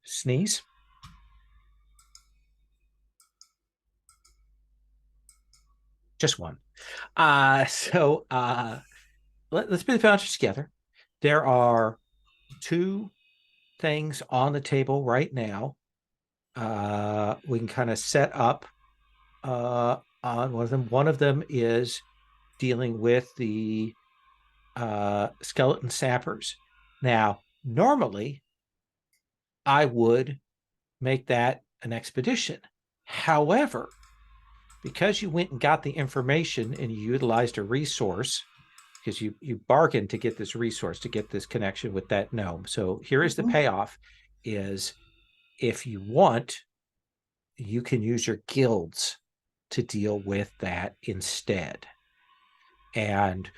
A: sneeze. Just one. So let's bring the founders together. There are 2 things on the table right now. We can kind of set up on one of them. One of them is dealing with the skeleton sappers. Now, normally, I would make that an expedition. However, because you went and got the information and you utilized a resource, because you bargained to get this resource, to get this connection with that gnome. So here is the payoff: is if you want, you can use your guilds to deal with that instead. And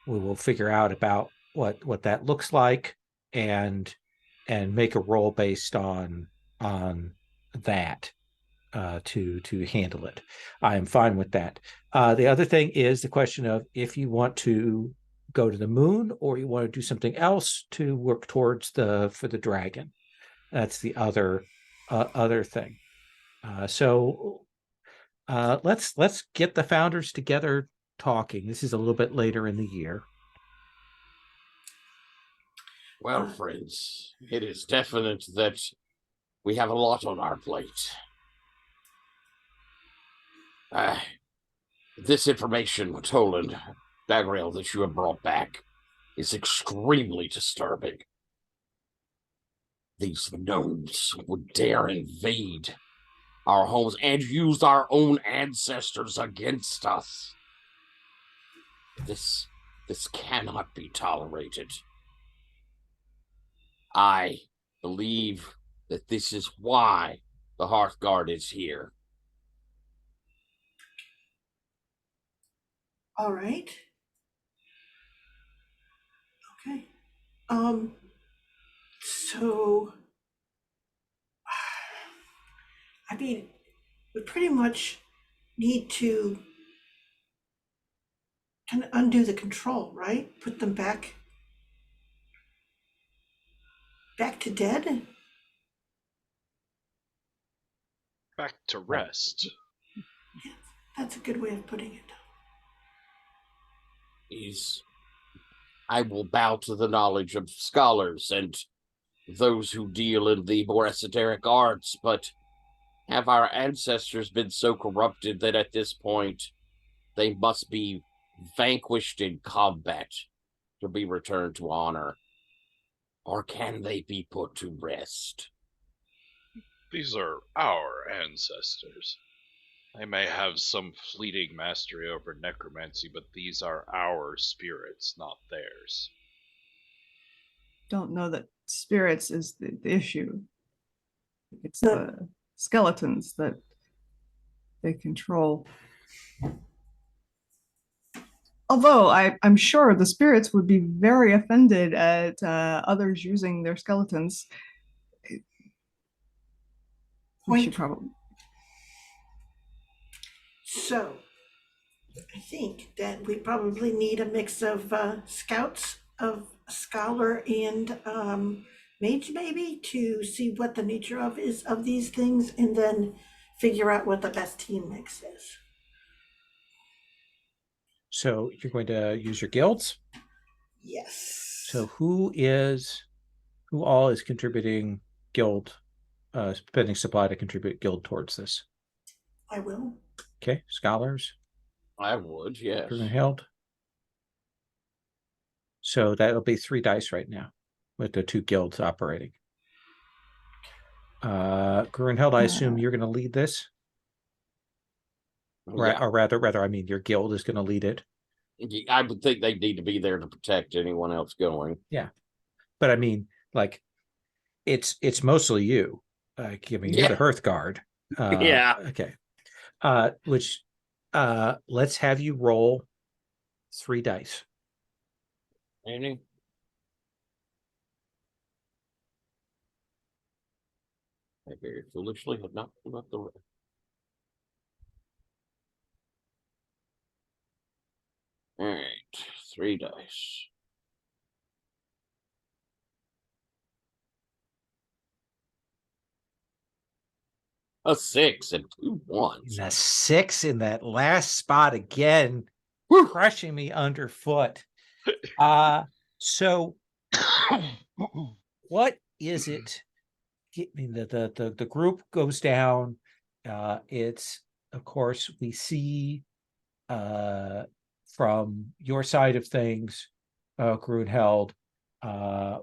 A: we will figure out about what that looks like and make a roll based on that to handle it. I am fine with that. The other thing is the question of if you want to go to the moon or you want to do something else to work towards for the dragon. That's the other thing. So let's get the founders together talking. This is a little bit later in the year.
B: Well, friends, it is definite that we have a lot on our plate. This information, Toland, Bagriel, that you have brought back is extremely disturbing. These gnomes would dare invade our homes and use our own ancestors against us. This cannot be tolerated. I believe that this is why the Hearthguard is here.
D: All right. Okay. So, I mean, we pretty much need to kind of undo the control, right? Put them back to dead.
C: Back to rest.
D: Yeah, that's a good way of putting it.
B: I will bow to the knowledge of scholars and those who deal in the more esoteric arts, but have our ancestors been so corrupted that at this point they must be vanquished in combat to be returned to honor? Or can they be put to rest?
C: These are our ancestors. They may have some fleeting mastery over necromancy, but these are our spirits, not theirs.
E: Don't know that spirits is the issue. It's the skeletons that they control. Although I'm sure the spirits would be very offended at others using their skeletons. We should probably.
D: So, I think that we probably need a mix of scouts, of scholar and mage, maybe, to see what the nature is of these things, and then figure out what the best team mix is.
A: So you're going to use your guilds?
D: Yes.
A: So who all is contributing guild, spending supply to contribute guild towards this?
D: I will.
A: Okay, scholars.
B: I would, yes.
A: Held. So that'll be 3 dice right now with the 2 guilds operating. Grunheld, I assume you're going to lead this?
B: Yeah.
A: Or rather, I mean, your guild is going to lead it.
B: I would think they need to be there to protect anyone else going.
A: Yeah. But I mean, like, it's mostly you. I mean, you're the Hearthguard.
B: Yeah.
A: Okay. Let's have you roll 3 dice.
B: Any? I very foolishly have not pulled up the. All right, 3 dice. A 6 and 2 1s.
A: And a 6 in that last spot again, crushing me underfoot. So what is it? I mean, the group goes down. It's, of course, we see from your side of things, Grunheld,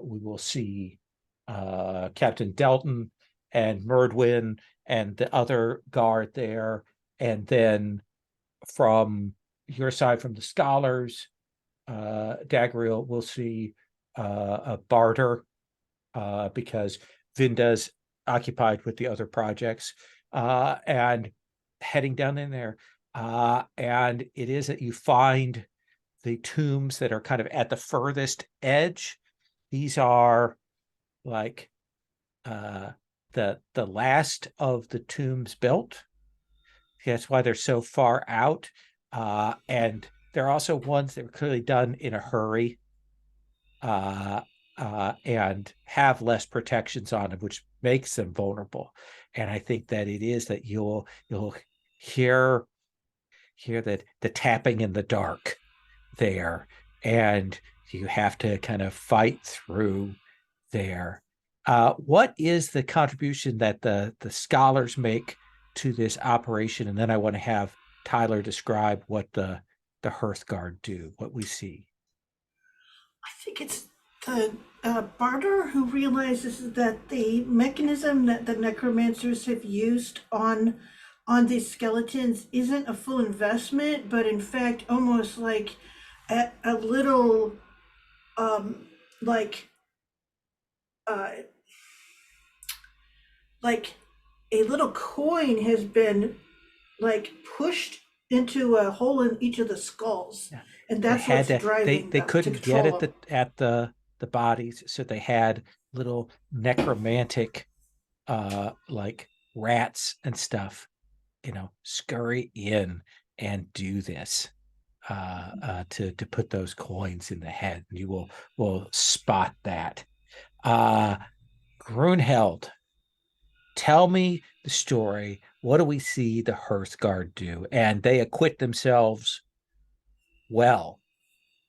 A: we will see Captain Delton and Merdwin and the other guard there. And then from your side, from the scholars, Dagriel will see a barter because Vinda's occupied with the other projects. and heading down in there. And it is that you find the tombs that are kind of at the furthest edge. These are like the last of the tombs built. That's why they're so far out. And they're also ones that were clearly done in a hurry, and have less protections on them, which makes them vulnerable. And I think that it is that you'll hear that the tapping in the dark there, and you have to kind of fight through there. What is the contribution that the scholars make to this operation? And then I want to have Tyler describe what the Hearthguard do, what we see.
D: I think it's the barter who realizes that the mechanism that the necromancers have used on these skeletons isn't a full investment, but in fact almost like a little like a little coin has been like pushed into a hole in each of the skulls.
A: Yeah.
D: And that's what's driving
A: they
D: them
A: couldn't
D: to
A: get
D: control
A: at the bodies, so they had little necromantic like rats and stuff, scurry in and do this to put those coins in the head. And you will spot that. Grunheld, tell me the story. What do we see the Hearthguard do? And they acquit themselves well.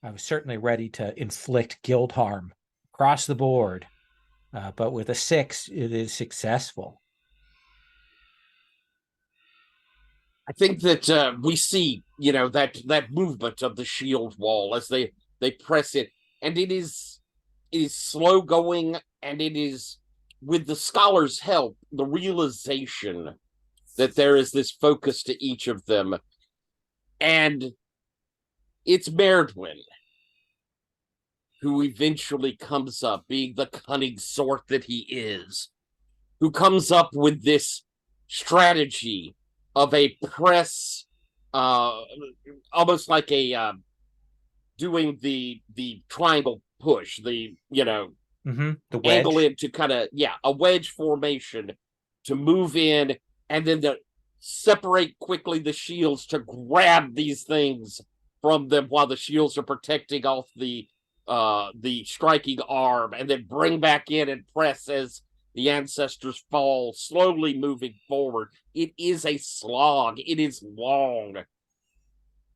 A: I was certainly ready to inflict guild harm across the board, but with a 6, it is successful.
B: I think that we see, that movement of the shield wall as they press it, and it is slow going, and it is, with the scholars' help, the realization that there is this focus to each of them, and it's Merdwin who eventually comes up, being the cunning sort that he is, who comes up with this strategy of a press, almost like a doing the triangle push, the
A: The
B: angle
A: wedge.
B: in to kind of a wedge formation to move in, and then to separate quickly the shields to grab these things from them while the shields are protecting off the striking arm, and then bring back in and press as the ancestors fall, slowly moving forward. It is a slog. It is long.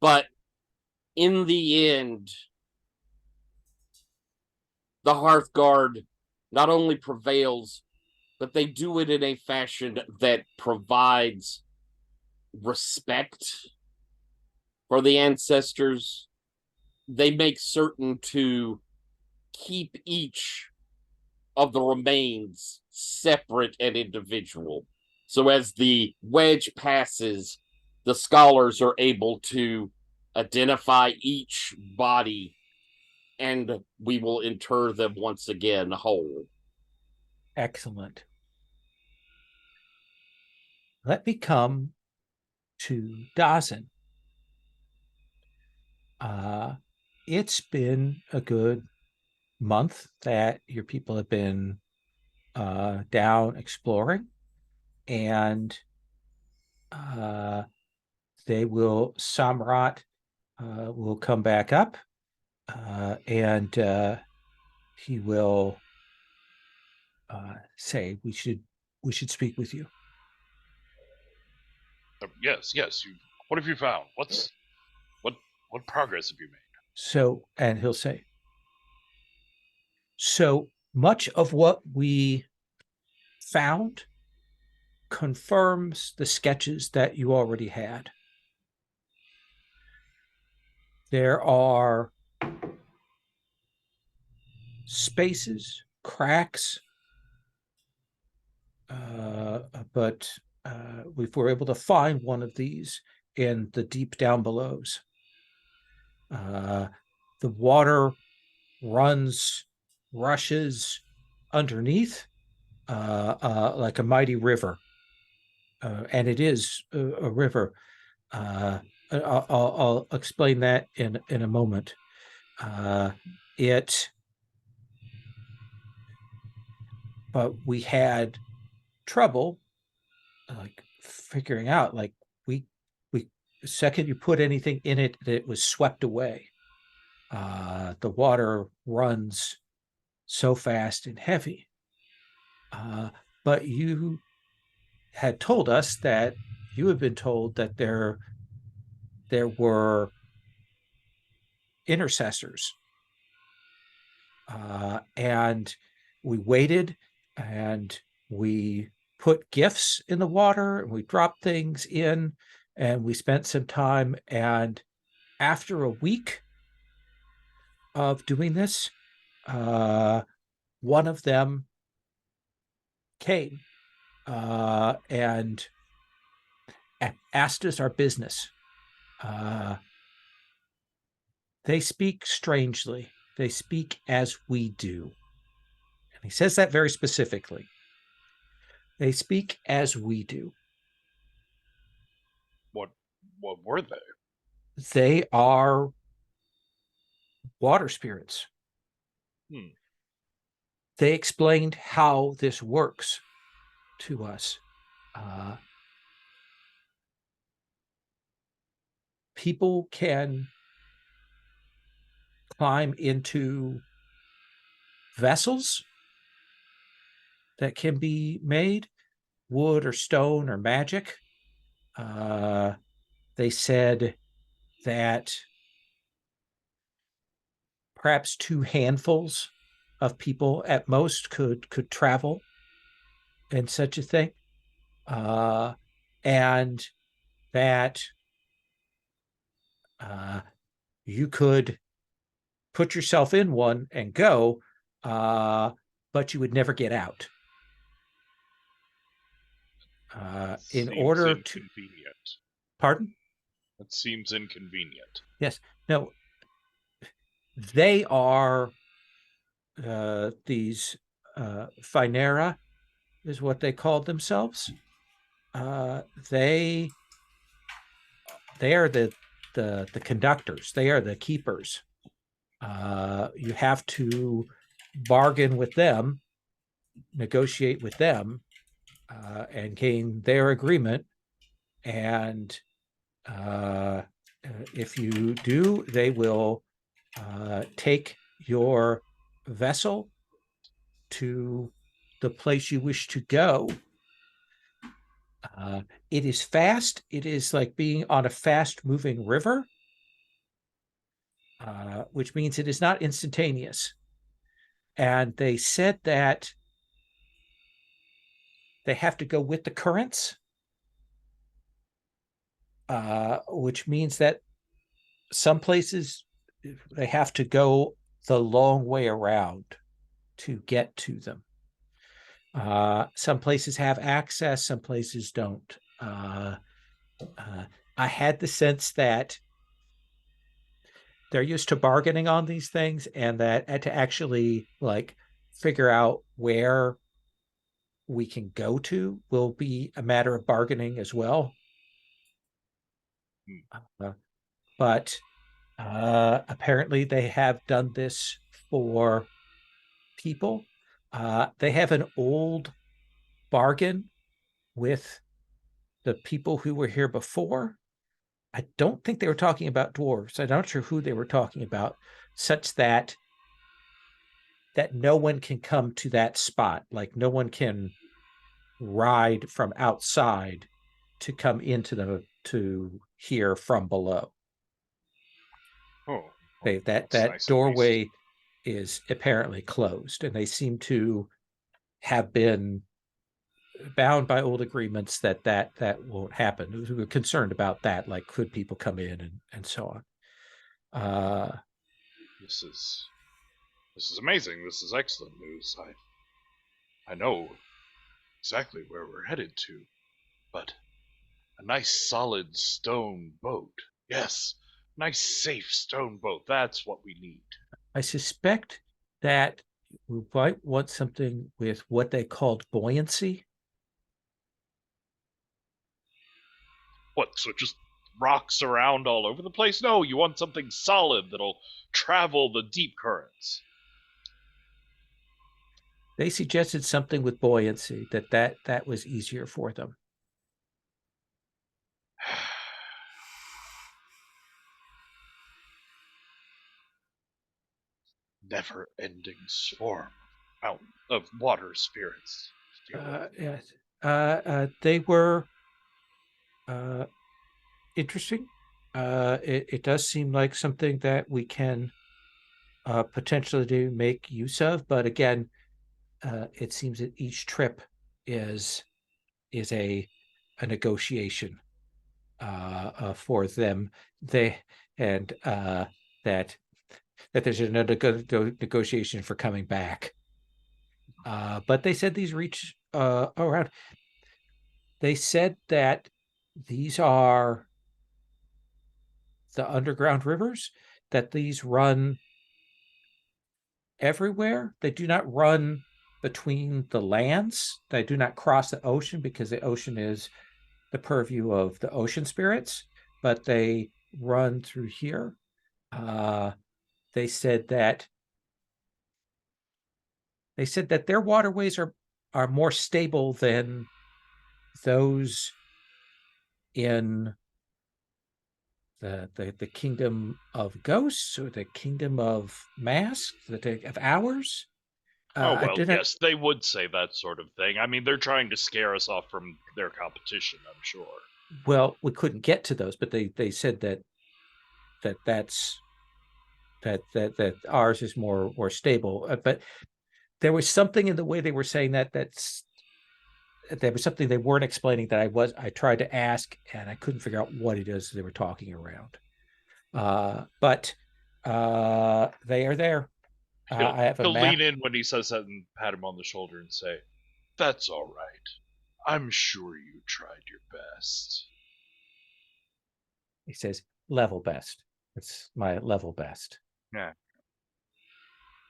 B: But in the end, the Hearthguard not only prevails, but they do it in a fashion that provides respect for the ancestors. They make certain to keep each of the remains separate and individual. So as the wedge passes, the scholars are able to identify each body, and we will inter them once again whole.
A: Excellent. Let me come to Dawson. It's been a good month that your people have been down exploring, and Samrat will come back up, and he will say, we should speak with you.
C: Yes. What have you found? What progress have you made?
A: So, and he'll say, so much of what we found confirms the sketches that you already had. There are spaces, cracks, but we were able to find one of these in the deep down belows. The water rushes underneath like a mighty river. and it is a river. I'll explain that in a moment. But we had trouble like figuring out like we the second you put anything in it, it was swept away. The water runs so fast and heavy. But you had told us that you had been told that there were intercessors, and we waited and we put gifts in the water and we dropped things in and we spent some time. And after a week of doing this, one of them came and asked us our business. They speak strangely. They speak as we do. And he says that very specifically. They speak as we do.
C: What were they?
A: They are water spirits. They explained how this works to us. People can climb into vessels that can be made, wood or stone or magic. They said that perhaps 2 handfuls of people at most could travel in such a thing, and that you could put yourself in one and go, but you would never get out. In order to
C: inconvenient.
A: Pardon?
C: It seems inconvenient.
A: Yes. No. They are these Phinera is what they called themselves. They are the conductors. They are the keepers. You have to bargain with them, negotiate with them, and gain their agreement. And if you do, they will take your vessel to the place you wish to go. It is fast. It is like being on a fast-moving river, which means it is not instantaneous. And they said that they have to go with the currents, which means that some places they have to go the long way around to get to them. Some places have access, some places don't. I had the sense that they're used to bargaining on these things, and that to actually like figure out where we can go to will be a matter of bargaining as well. But apparently they have done this for people. They have an old bargain with the people who were here before. I don't think they were talking about dwarves. I'm not sure who they were talking about, such that no one can come to that spot. Like no one can ride from outside to come into to here from below. That nice doorway is apparently closed, and they seem to have been bound by old agreements that won't happen. We were concerned about that, like could people come in and so on.
C: This is amazing. This is excellent news. I know exactly where we're headed to, but a nice solid stone boat. Yes, nice safe stone boat. That's what we need.
A: I suspect that we might want something with what they called buoyancy.
C: brooks with just rocks around all over the place. No, you want something solid that'll travel the deep currents.
A: They suggested something with buoyancy, that was easier for them.
C: Never-ending swarm of water spirits.
A: Yes. They were interesting. It does seem like something that we can potentially make use of, but again, it seems that each trip is a negotiation for them. They and that there's another negotiation for coming back. But they said these reach around. They said that these are the underground rivers, that these run everywhere. They do not run between the lands. They do not cross the ocean because the ocean is the purview of the ocean spirits, but they run through here. They said that their waterways are more stable than those in the kingdom of ghosts or the kingdom of masks, of ours.
C: Yes, they would say that sort of thing. I mean, they're trying to scare us off from their competition, I'm sure.
A: Well, we couldn't get to those, but they said that ours is more stable. But there was something in the way they were saying that there was something they weren't explaining that I tried to ask and I couldn't figure out what it is they were talking around. But they are there. I have a
C: He'll
A: map.
C: lean in when he says that and pat him on the shoulder and say, "That's all right. I'm sure you tried your best."
A: He says, level best. It's my level best.
C: Yeah.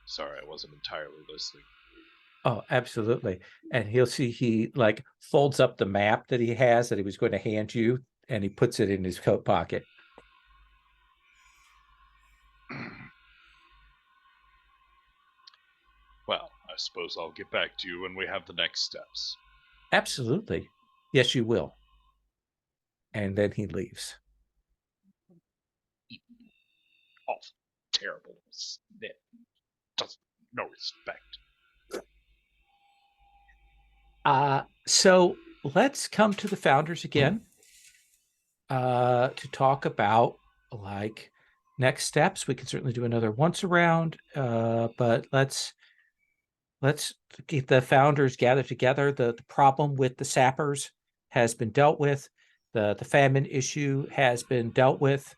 C: Sorry, I wasn't entirely listening.
A: Oh, absolutely. And he like folds up the map that he has that he was going to hand you, and he puts it in his coat pocket.
C: Well, I suppose I'll get back to you when we have the next steps.
A: Absolutely. Yes, you will. And then he leaves.
C: Awful, terrible, doesn't no respect.
A: So let's come to the founders again to talk about like next steps. We can certainly do another once around, but let's get the founders gathered together. The problem with the sappers has been dealt with. The famine issue has been dealt with.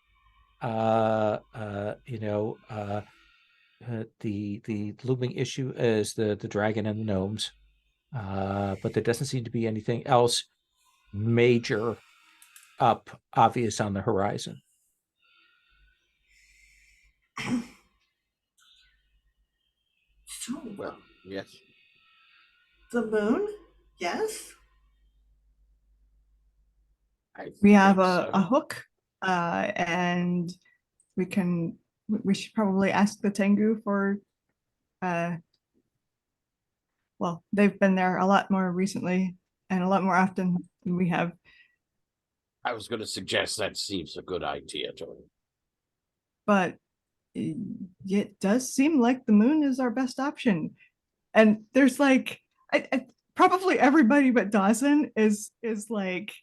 A: The looming issue is the dragon and the gnomes. But there doesn't seem to be anything else major obvious on the horizon.
D: So,
B: Well, yes.
D: the moon? Yes?
E: We have
B: think
E: a
B: so.
E: hook, and we should probably ask the Tengu for, well, they've been there a lot more recently and a lot more often than we have.
B: I was going to suggest that seems a good idea, Tony.
E: But it does seem like the moon is our best option. And there's like, probably everybody but Dawson is like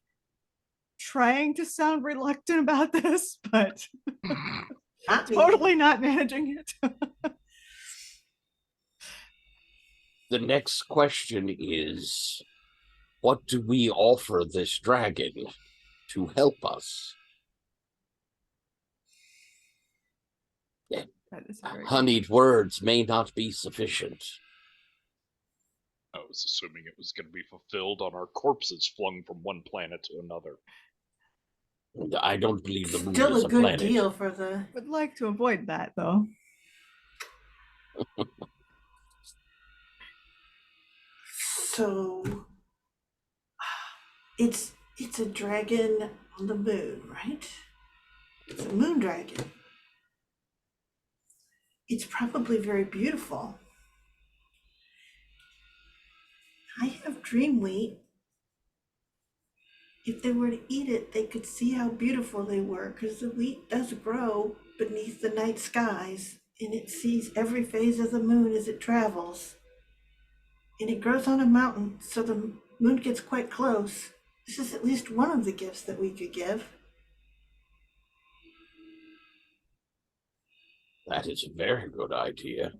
E: trying to sound reluctant about this, but
D: Not me.
E: totally not managing it.
B: The next question is, what do we offer this dragon to help us?
E: That is very
B: Honeyed words may not be sufficient.
C: I was assuming it was going to be fulfilled on our corpses flung from one planet to another.
B: I don't believe the moon
D: Still
B: is
D: a
B: a
D: good
B: planet.
D: deal for the.
E: would like to avoid that though.
D: So it's a dragon on the moon, right? It's a moon dragon. It's probably very beautiful. I have dream wheat. If they were to eat it, they could see how beautiful they were, because the wheat does grow beneath the night skies, and it sees every phase of the moon as it travels. And it grows on a mountain, so the moon gets quite close. This is at least one of the gifts that we could give.
B: That is a very good idea.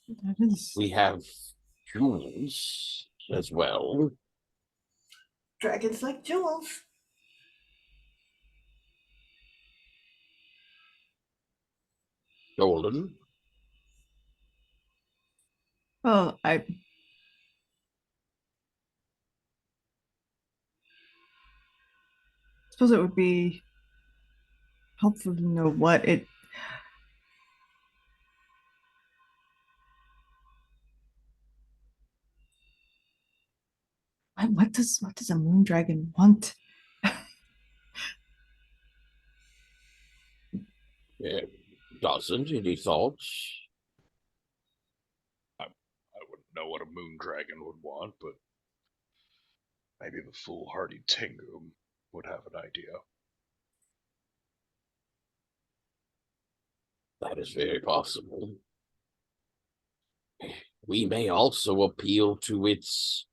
E: That is.
B: We have jewels as well.
D: Dragons like jewels.
B: Dolan,
E: Well, I suppose it would be helpful to know what it. What does a moon dragon want?
B: doesn't. Any thoughts?
C: I wouldn't know what a moon dragon would want, but maybe the foolhardy Tengu would have an idea.
B: That is very possible. We may also appeal to its.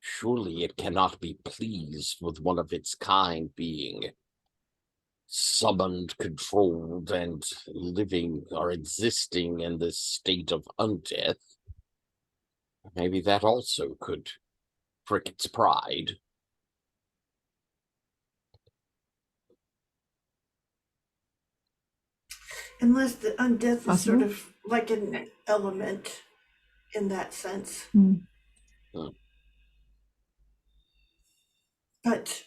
B: Surely it cannot be pleased with one of its kind being summoned, controlled, and living or existing in this state of undeath. Maybe that also could prick its pride.
D: Unless the undeath is
E: Possible.
D: sort of like an element in that sense.
E: Hmm.
D: But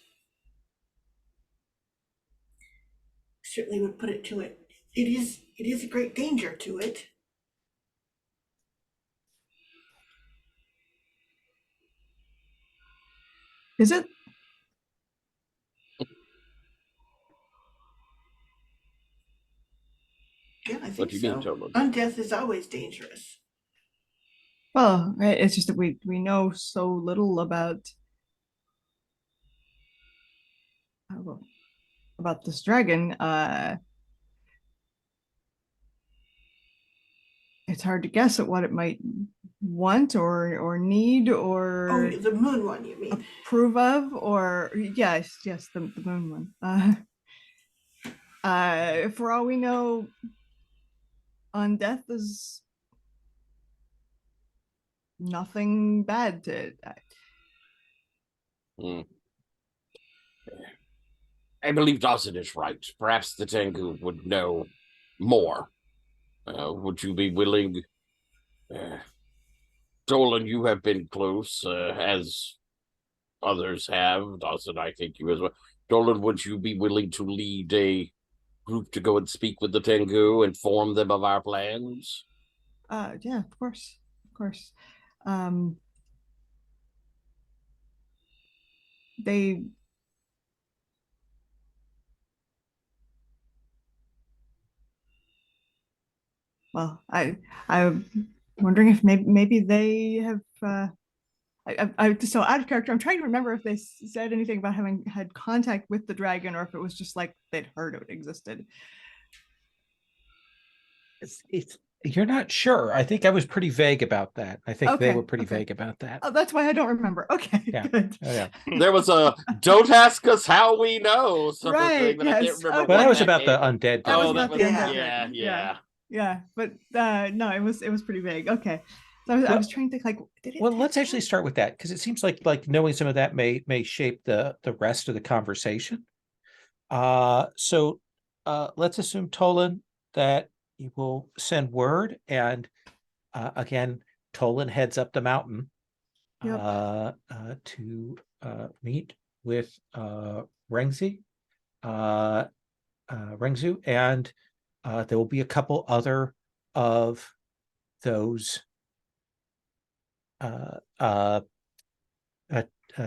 D: certainly would put it to it. It is a great danger to it.
E: Is it?
D: Yeah, I think
B: What do you mean,
D: so.
B: Tolan?
D: Undeath is always dangerous.
E: Well, it's just that we know so little about this dragon. It's hard to guess at what it might want or need or
D: Oh, the moon one, you mean?
E: approve of, or yes, the moon one. For all we know, undeath is nothing bad to it.
B: I believe Dawson is right. Perhaps the Tengu would know more. Would you be willing? Dolan, you have been close, as others have. Dawson, I think you as well. Dolan, would you be willing to lead a group to go and speak with the Tengu, inform them of our plans?
E: Yeah, of course. They well, I'm wondering if maybe they have. So out of character, I'm trying to remember if they said anything about having had contact with the dragon, or if it was just like they'd heard it existed.
A: It's you're not sure. I think I was pretty vague about that. I think they
E: Okay,
A: were pretty
E: okay.
A: vague about that.
E: Oh, that's why I don't remember. Okay,
A: Yeah.
E: good.
A: Oh, yeah.
B: There was a "Don't ask us how we know" sort of
E: Right,
B: thing, but I can't
E: yes,
B: remember.
E: okay.
A: Well, that
B: what
A: was about the
B: came from.
A: undead.
E: That was
B: Oh,
A: dragon.
B: that
E: about
B: was
E: the
D: yeah.
E: undead
B: yeah,
E: dragon.
B: yeah.
E: Yeah, but no, it was pretty vague. Okay, so I was trying to think like, did it?
A: Well, let's actually start with that because it seems like knowing some of that may shape the rest of the conversation. So let's assume, Tolan, that you will send word, and again, Tolan heads up the mountain
E: Yep.
A: to meet with Rengzi, Rengzu, and there will be a couple other of those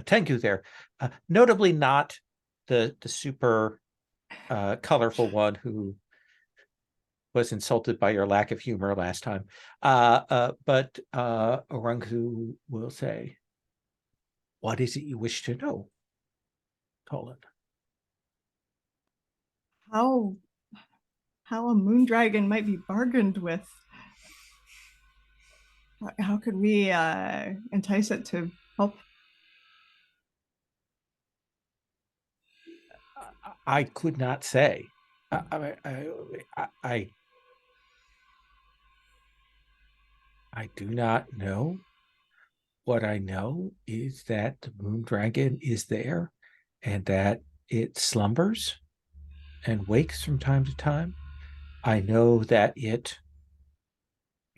A: Tengu there. Notably not the super colorful one who was insulted by your lack of humor last time. But Orungu will say, "What is it you wish to know, Tolan?"
E: How a moon dragon might be bargained with. How could we entice it to help?
A: I could not say. I do not know. What I know is that the moon dragon is there and that it slumbers and wakes from time to time. I know that it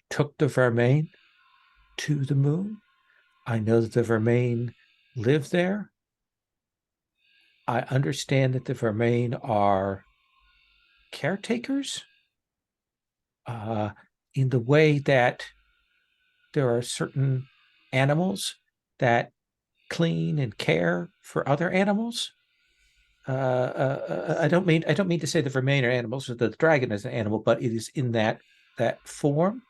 A: took the vermain to the moon. I know that the vermain live there. I understand that the vermain are caretakers in the way that there are certain animals that clean and care for other animals. I don't mean to say the vermain are animals or the dragon is an animal, but it is in that form.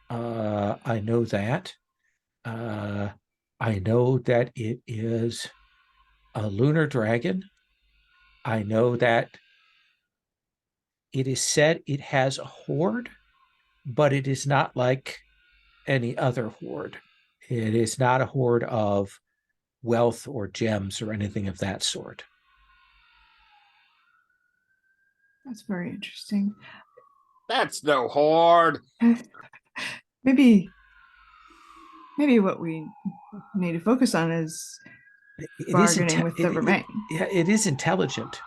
A: I know that. I know that it is a lunar dragon. I know that it is said it has a horde, but it is not like any other horde. It is not a horde of wealth or gems or anything of that sort.
E: That's very interesting.
B: That's no horde.
E: Maybe what we need to focus on is bargaining with the vermain.
A: It is intelligent,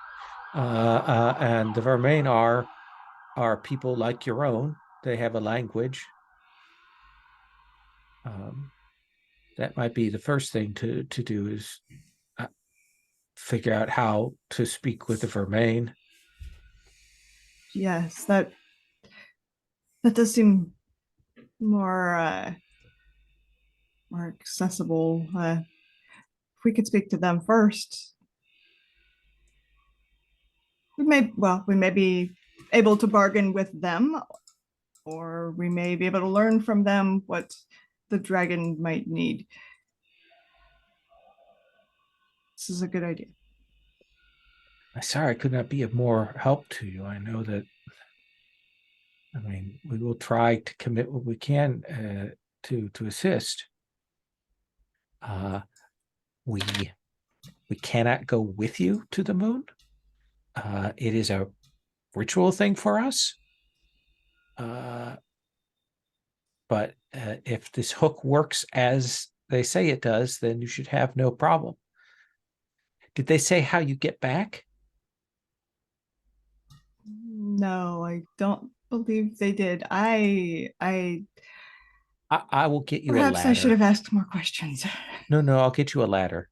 A: and the vermain are people like your own. They have a language. That might be the first thing to do is figure out how to speak with the vermain.
E: Yes, that does seem more accessible. If we could speak to them first, we may be able to bargain with them, or we may be able to learn from them what the dragon might need. This is a good idea.
A: I'm sorry I could not be of more help to you. I know that. I mean, we will try to commit what we can to assist. We cannot go with you to the moon. It is a ritual thing for us. But if this hook works as they say it does, then you should have no problem. Did they say how you get back?
E: No, I don't believe they did. I
A: will get you a ladder.
E: Perhaps I should have asked more questions.
A: No, I'll get you a ladder.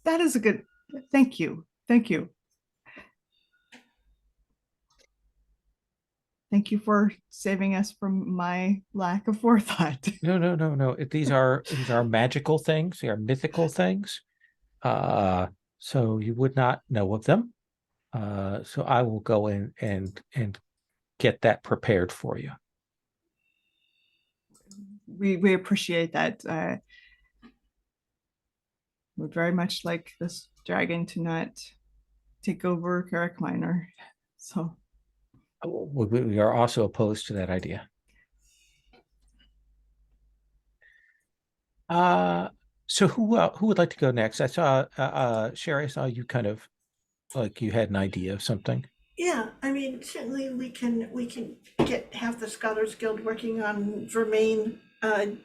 E: That is a good. Thank you. Thank you. Thank you for saving us from my lack of forethought.
A: No. These are magical things. They are mythical things. So you would not know of them. So I will go in and get that prepared for you.
E: We appreciate that. We'd very much like this dragon to not take over Carrick Minor. So
A: we are also opposed to that idea. So who would like to go next? I saw Sherry. I saw you kind of like you had an idea of something.
D: Yeah, I mean, certainly we can have the Scholars Guild working on vermain, a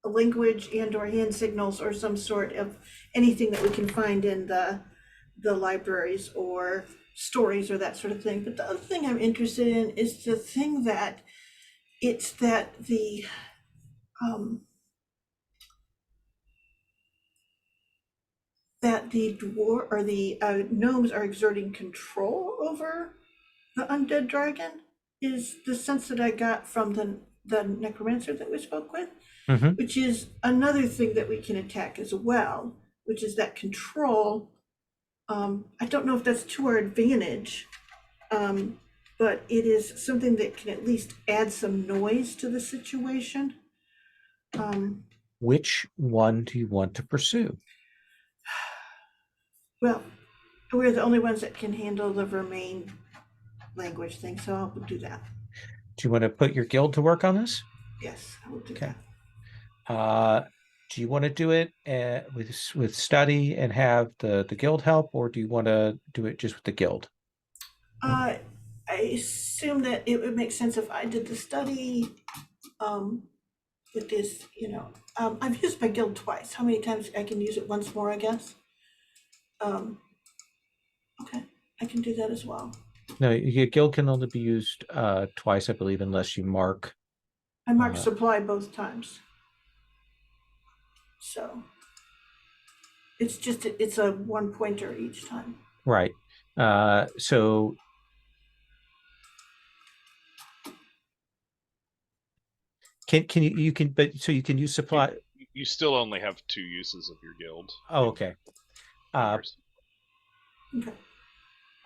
D: language and or hand signals or some sort of anything that we can find in the libraries or stories or that sort of thing. But the other thing I'm interested in is the thing that it's that the dwarf or the gnomes are exerting control over the undead dragon is the sense that I got from the necromancer that we spoke with.
A: Mhm.
D: which is another thing that we can attack as well, which is that control. I don't know if that's to our advantage, but it is something that can at least add some noise to the situation.
A: Which one do you want to pursue?
D: Well, we're the only ones that can handle the Vermain language thing, so I'll do that.
A: Do you want to put your guild to work on this?
D: Yes, I will do
A: Okay.
D: that.
A: Do you want to do it with study and have the guild help, or do you want to do it just with the guild?
D: I assume that it would make sense if I did the study with this, I've used my guild twice. How many times I can use it once more, I guess? Okay, I can do that as well.
A: No, your guild can only be used twice, I believe, unless you mark.
D: I marked supply both times. So it's a 1 pointer each time.
A: Right. So can you can use supply.
C: You still only have 2 uses of your guild.
A: Oh, okay.
D: Okay.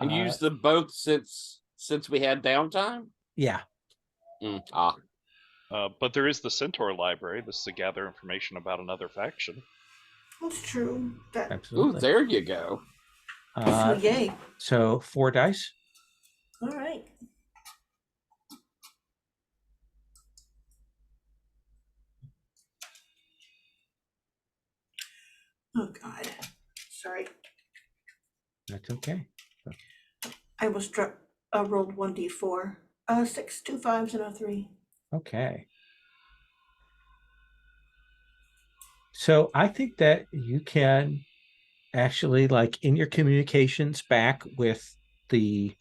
B: And use them both since we had downtime.
A: Yeah.
C: But there is the Centaur Library. This is to gather information about another faction.
D: That's true.
A: Absolutely.
B: Ooh, there you go.
D: So yay.
A: So 4 dice.
D: All right. Oh God. Sorry.
A: That's okay.
D: I was rolled 1d4. 6, 2 5s, and a 3.
A: Okay. So I think that you can actually, like, in your communications back with the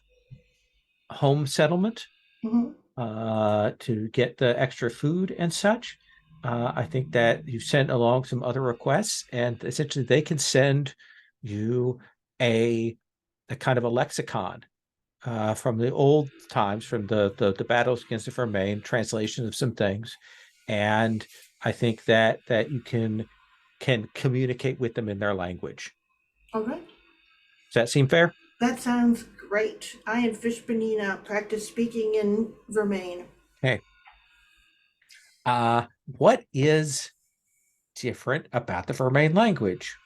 A: home settlement, to get the extra food and such, I think that you sent along some other requests, and essentially they can send you a kind of a lexicon from the old times, from the battles against the Vermain, translation of some things, and I think that you can communicate with them in their language.
D: All right.
A: Does that seem fair?
D: That sounds great. I and Fishbanina practice speaking in Vermain.
A: Okay. What is different about the Vermain language?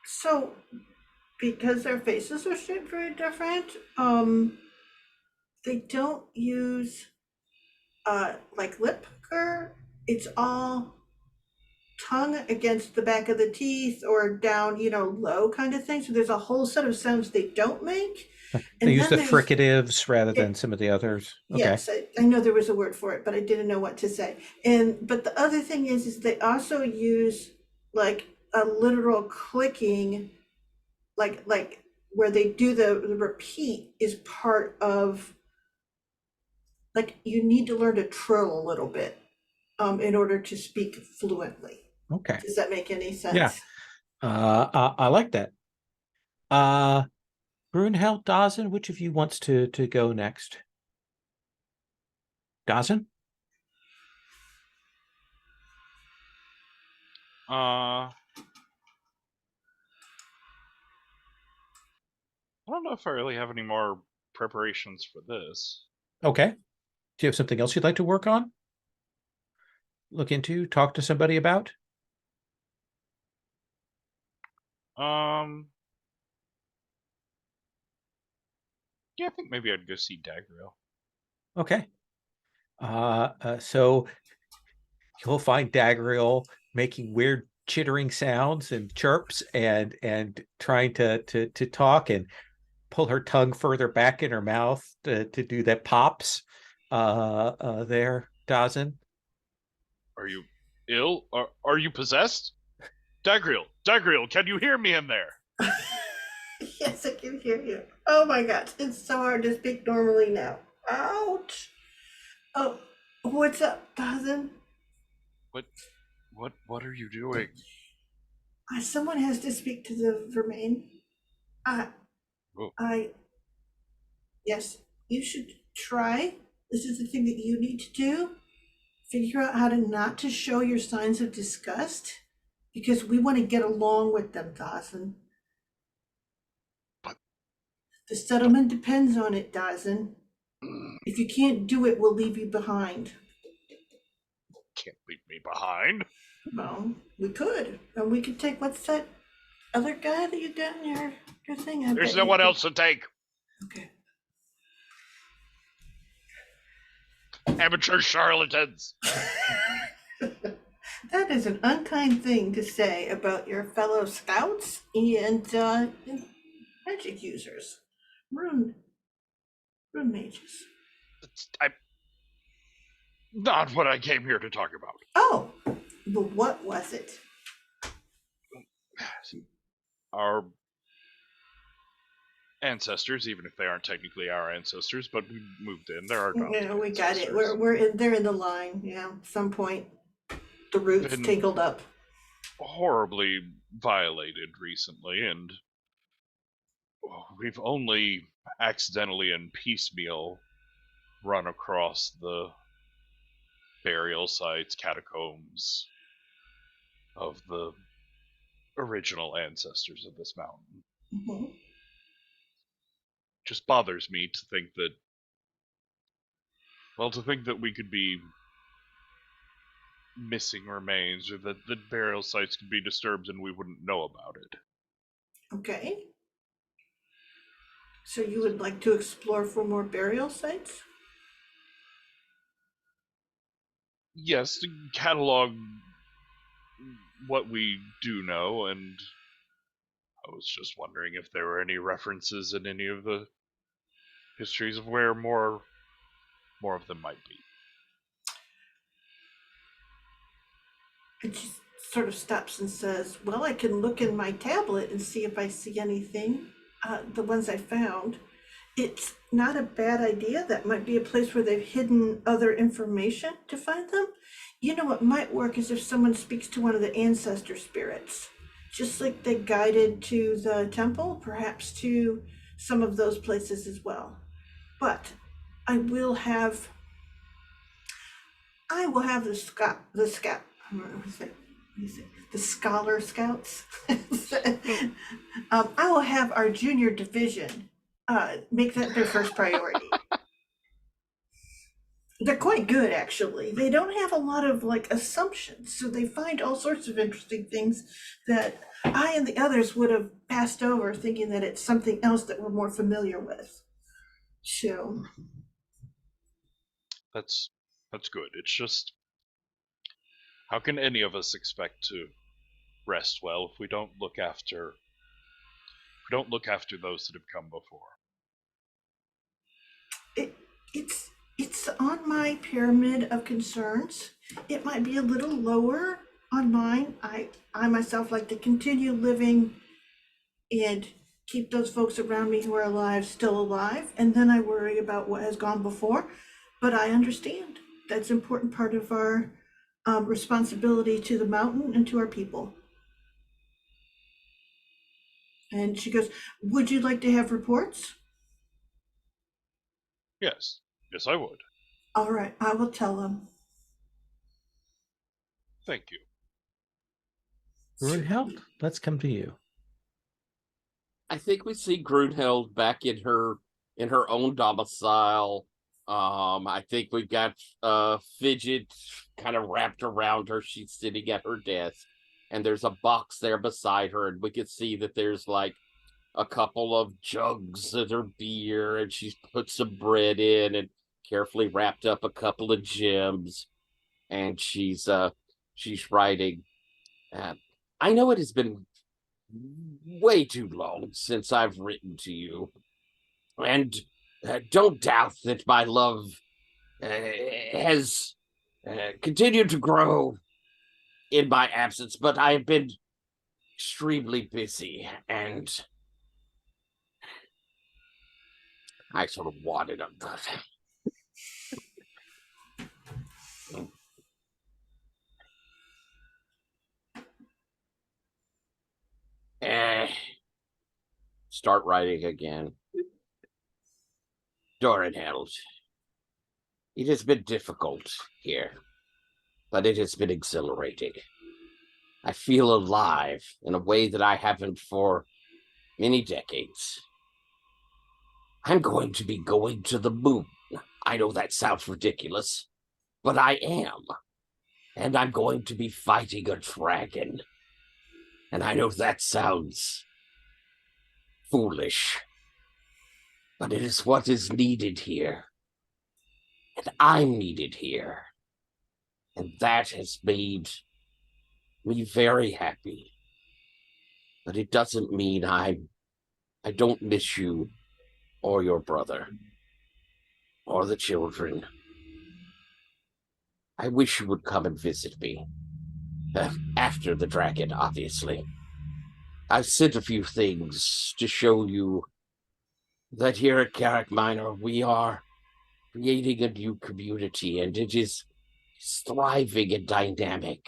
D: So because their faces are shaped very different, they don't use like lip curl. It's all tongue against the back of the teeth or down, low kind of thing. So there's a whole set of sounds they don't make.
A: They use the fricatives rather than some of the others. Okay.
D: Yes, I know there was a word for it, but I didn't know what to say. But the other thing is they also use like a literal clicking, like where they do the repeat is part of, like, you need to learn to trill a little bit in order to speak fluently.
A: Okay.
D: Does that make any sense?
A: Yeah. I like that. Brunhilde, Dawson, which of you wants to go next? Dawson?
C: I don't know if I really have any more preparations for this.
A: Okay. Do you have something else you'd like to work on? Look into, talk to somebody about?
C: Yeah, I think maybe I'd go see Dagriel.
A: Okay. So you'll find Dagriel making weird chittering sounds and chirps and trying to talk and pull her tongue further back in her mouth to do that pops there, Dawson.
C: Are you ill? Are you possessed? Dagriel, can you hear me in there?
D: Yes, I can hear you. Oh my God, it's so hard to speak normally now. Ouch. Oh, what's up, Dawson?
C: What are you doing?
D: Someone has to speak to the Vermain. Yes, you should try. this is the thing that you need to do. Figure out how to not to show your signs of disgust, because we want to get along with them, Dawson.
C: But
D: the settlement depends on it, Dawson. If you can't do it, we'll leave you behind.
C: can't leave me behind.
D: Well, we could. And we could take, what's that other guy that you got in your thing?
C: There's no one else to take.
D: Okay.
C: Amateur charlatans.
D: That is an unkind thing to say about your fellow scouts and magic users. Rune mages.
C: I'm not what I came here to talk about.
D: Oh, but what was it?
C: Our ancestors, even if they aren't technically our ancestors, but we moved in. They're our adopted
D: Yeah, we got it.
C: ancestors.
D: They're in the line. Yeah, at some point the roots
C: Been
D: tinkled up.
C: horribly violated recently, and we've only accidentally and piecemeal run across the burial sites, catacombs of the original ancestors of this mountain.
D: Mm-hmm.
C: Just bothers me to think that, we could be missing remains, or that the burial sites could be disturbed and we wouldn't know about it.
D: Okay. So you would like to explore for more burial sites?
C: Yes, to catalog what we do know, and I was just wondering if there were any references in any of the histories of where more of them might be.
D: And she sort of stops and says, well, I can look in my tablet and see if I see anything. The ones I found. It's not a bad idea. That might be a place where they've hidden other information to find them. You know what might work is if someone speaks to one of the ancestor spirits, just like they guided to the temple, perhaps to some of those places as well. But I will have the scholar scouts. I will have our junior division make that their first priority. They're quite good, actually. They don't have a lot of assumptions, so they find all sorts of interesting things that I and the others would have passed over, thinking that it's something else that we're more familiar with. So
C: That's good. It's just, how can any of us expect to rest well if we don't look after those that have come before?
D: it's on my pyramid of concerns. It might be a little lower on mine. I myself like to continue living and keep those folks around me who are alive still alive, and then I worry about what has gone before. But I understand that's an important part of our responsibility to the mountain and to our people. And she goes, would you like to have reports?
C: Yes, I would.
D: All right, I will tell them.
C: Thank you.
A: Grunheld, let's come to you.
B: I think we see Grunheld back in her own domicile. I think we've got Fidget kind of wrapped around her. She's sitting at her desk, and there's a box there beside her, and we can see that there's like a couple of jugs of her beer, and she's put some bread in and carefully wrapped up a couple of gems, and she's writing. I know it has been way too long since I've written to you, and don't doubt that my love has continued to grow in my absence, but I have been extremely busy, and I sort of wanted a start writing again. Doran Held, It has been difficult here, but it has been exhilarating. I feel alive in a way that I haven't for many decades. I'm going to be going to the moon. I know that sounds ridiculous, but I am. And I'm going to be fighting a dragon. And I know that sounds foolish, but it is what is needed here. And I'm needed here. And that has made me very happy. But it doesn't mean I don't miss you or your brother or the children. I wish you would come and visit me. After the dragon, obviously. I've sent a few things to show you that here at Carrick Minor we are creating a new community, and it is thriving and dynamic.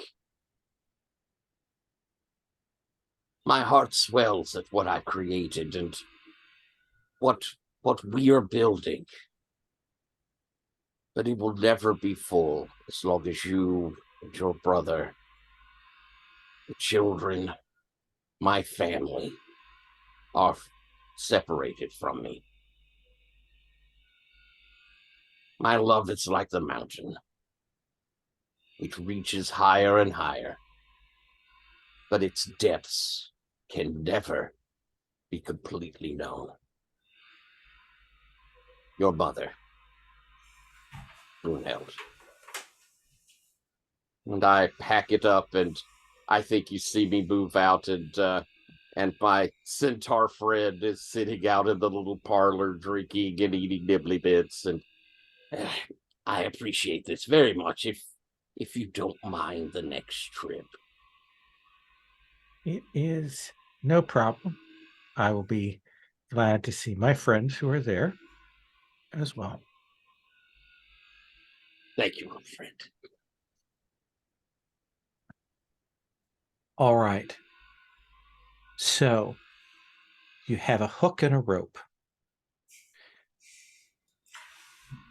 B: My heart swells at what I've created and what we are building. But it will never be full as long as you and your brother, the children, my family are separated from me. My love is like the mountain. It reaches higher and higher, but its depths can never be completely known. Your mother, Brunhilde. And I pack it up, and I think you see me move out, and my centaur friend is sitting out in the little parlor drinking and eating nibbly bits, and I appreciate this very much if you don't mind the next trip.
A: It is no problem. I will be glad to see my friends who are there as well.
B: Thank you, my friend.
A: All right. So you have a hook and a rope.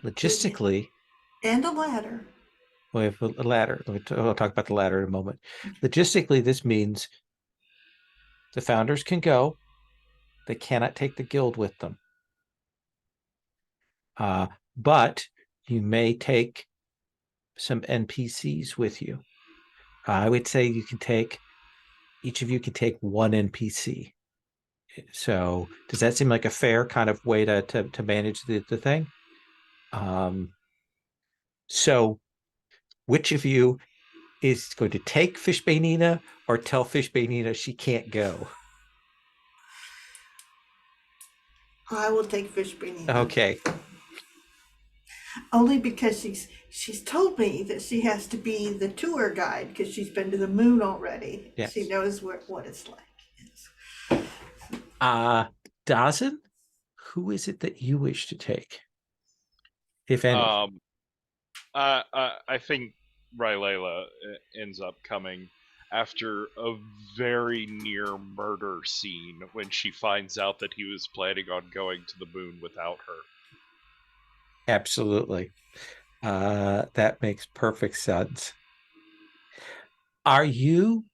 A: Logistically,
D: And a ladder.
A: we have a ladder. I'll talk about the ladder in a moment. Logistically, this means the founders can go. They cannot take the guild with them. But you may take some NPCs with you. I would say each of you can take one NPC. So does that seem like a fair kind of way to manage the thing? So which of you is going to take Fishbanina or tell Fishbanina she can't go?
D: I will take Fishbanina.
A: Okay.
D: Only because she's told me that she has to be the tour guide because she's been to the moon already.
A: Yes.
D: She knows what it's like.
A: Dazin, who is it that you wish to take, if any?
C: I think Rylela ends up coming after a very near murder scene when she finds out that he was planning on going to the moon without her.
A: Absolutely. That makes perfect sense. Are you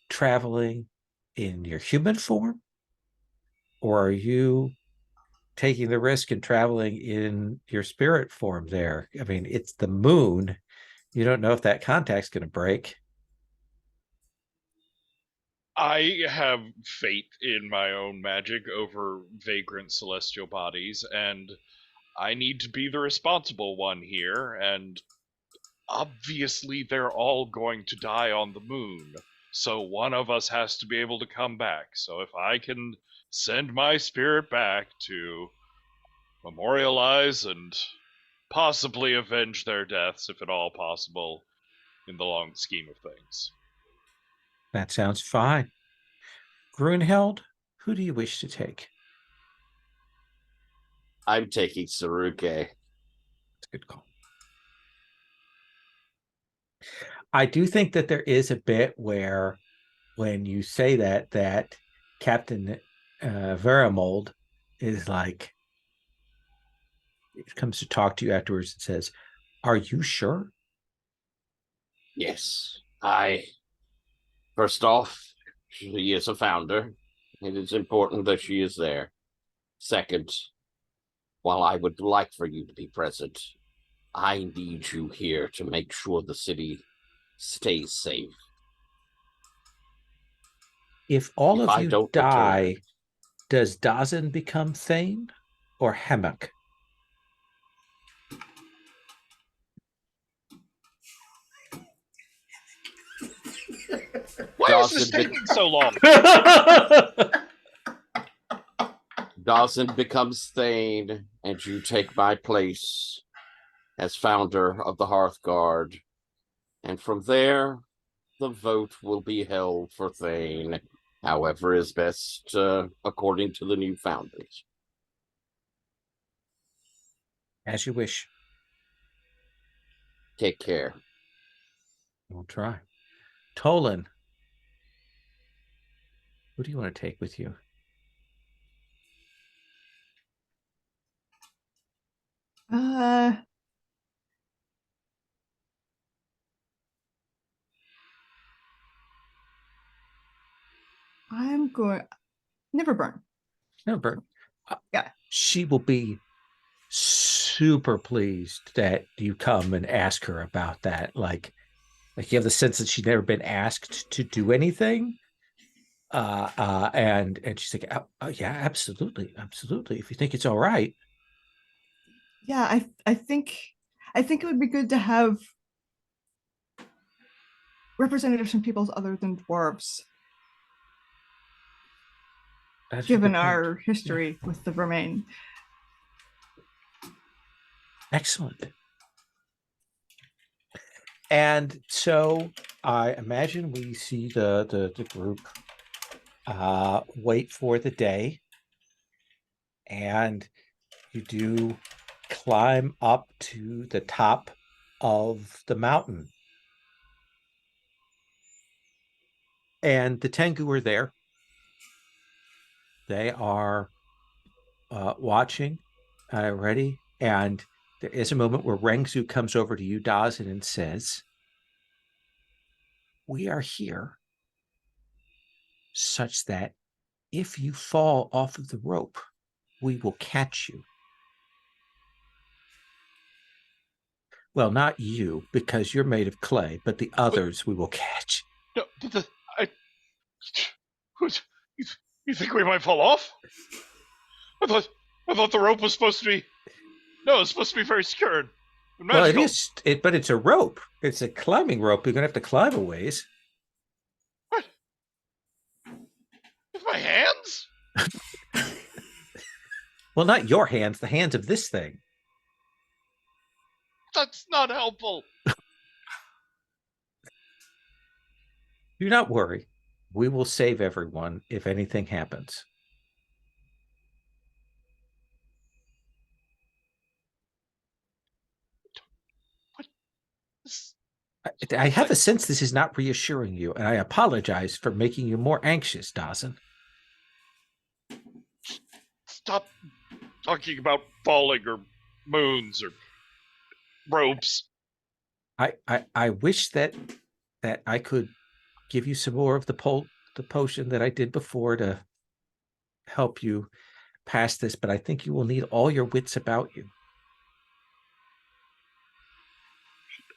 A: traveling in your human form, or are you taking the risk and traveling in your spirit form there? I mean, it's the moon. You don't know if that contact's going to break.
C: I have faith in my own magic over vagrant celestial bodies, and I need to be the responsible one here, and obviously they're all going to die on the moon, so one of us has to be able to come back. So if I can send my spirit back to memorialize and possibly avenge their deaths, if at all possible, in the long scheme of things.
A: That sounds fine. Grunheld, who do you wish to take?
B: I'm taking Saruke.
A: That's a good call. I do think that there is a bit where when you say that Captain Veramold is like, it comes to talk to you afterwards and says, Are you sure?
B: Yes, first off, she is a founder. It is important that she is there. Second, while I would like for you to be present, I need you here to make sure the city stays safe.
A: If all
B: If
A: of
B: I
A: you
B: don't
A: die,
B: return,
A: does Dazin become Thane or Hammock?
C: Why is this
B: Dawson be-
C: taking so long?
B: Dawson becomes Thane, and you take my place as founder of the Hearth Guard. And from there, the vote will be held for Thane, however is best according to the new founders.
A: As you wish.
B: Take care.
A: We'll try. Tolan, who do you want to take with you?
E: I'm going. Never burn.
A: No, Bert.
E: Yeah.
A: She will be super pleased that you come and ask her about that. Like you have the sense that she's never been asked to do anything. And she's like, oh, yeah, absolutely, absolutely. If you think it's all right.
E: Yeah, I think it would be good to have representatives from peoples other than dwarves,
A: That's a
E: given
A: good point.
E: our history with the Vermain.
A: Excellent. And so I imagine we see the group wait for the day, and you do climb up to the top of the mountain. And the Tengu are there. They are watching, ready, and there is a moment where Rengzu comes over to you, Dazin, and says, we are here such that if you fall off of the rope, we will catch you. Well, not you, because you're made of clay, but the others we will catch.
C: No, you think we might fall off? I thought the rope was supposed to be. No, it's supposed to be very secure and magical.
A: Well, it is, but it's a rope. It's a climbing rope. You're gonna have to climb a ways.
C: What? With my hands?
A: Well, not your hands, the hands of this thing.
C: That's not helpful.
A: Do not worry. We will save everyone if anything happens. I have a sense this is not reassuring you, and I apologize for making you more anxious, Dawson.
C: Stop talking about falling or moons or ropes.
A: I wish that I could give you some more of the potion that I did before to help you pass this, but I think you will need all your wits about you.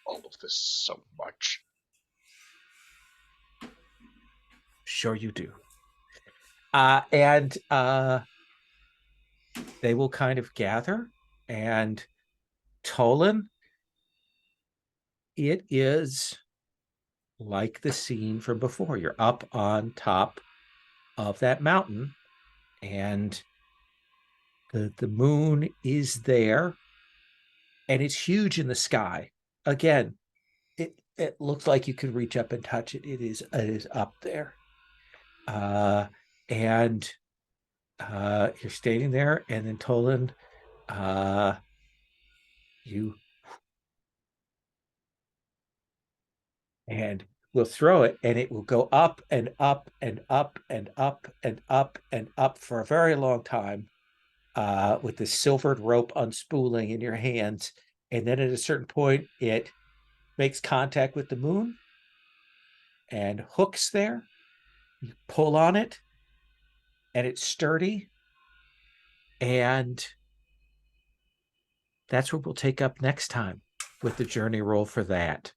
C: All of this so much.
A: Sure you do. And they will kind of gather, and Tolan, it is like the scene from before. You're up on top of that mountain, and the moon is there, and it's huge in the sky. Again, it looks like you could reach up and touch it. It is up there. And you're standing there, and then Tolan, you and we'll throw it, and it will go up and up and up and up and up and up for a very long time, with this silvered rope unspooling in your hands, and then at a certain point, it makes contact with the moon and hooks there. You pull on it, and it's sturdy. And that's what we'll take up next time with the journey roll for that.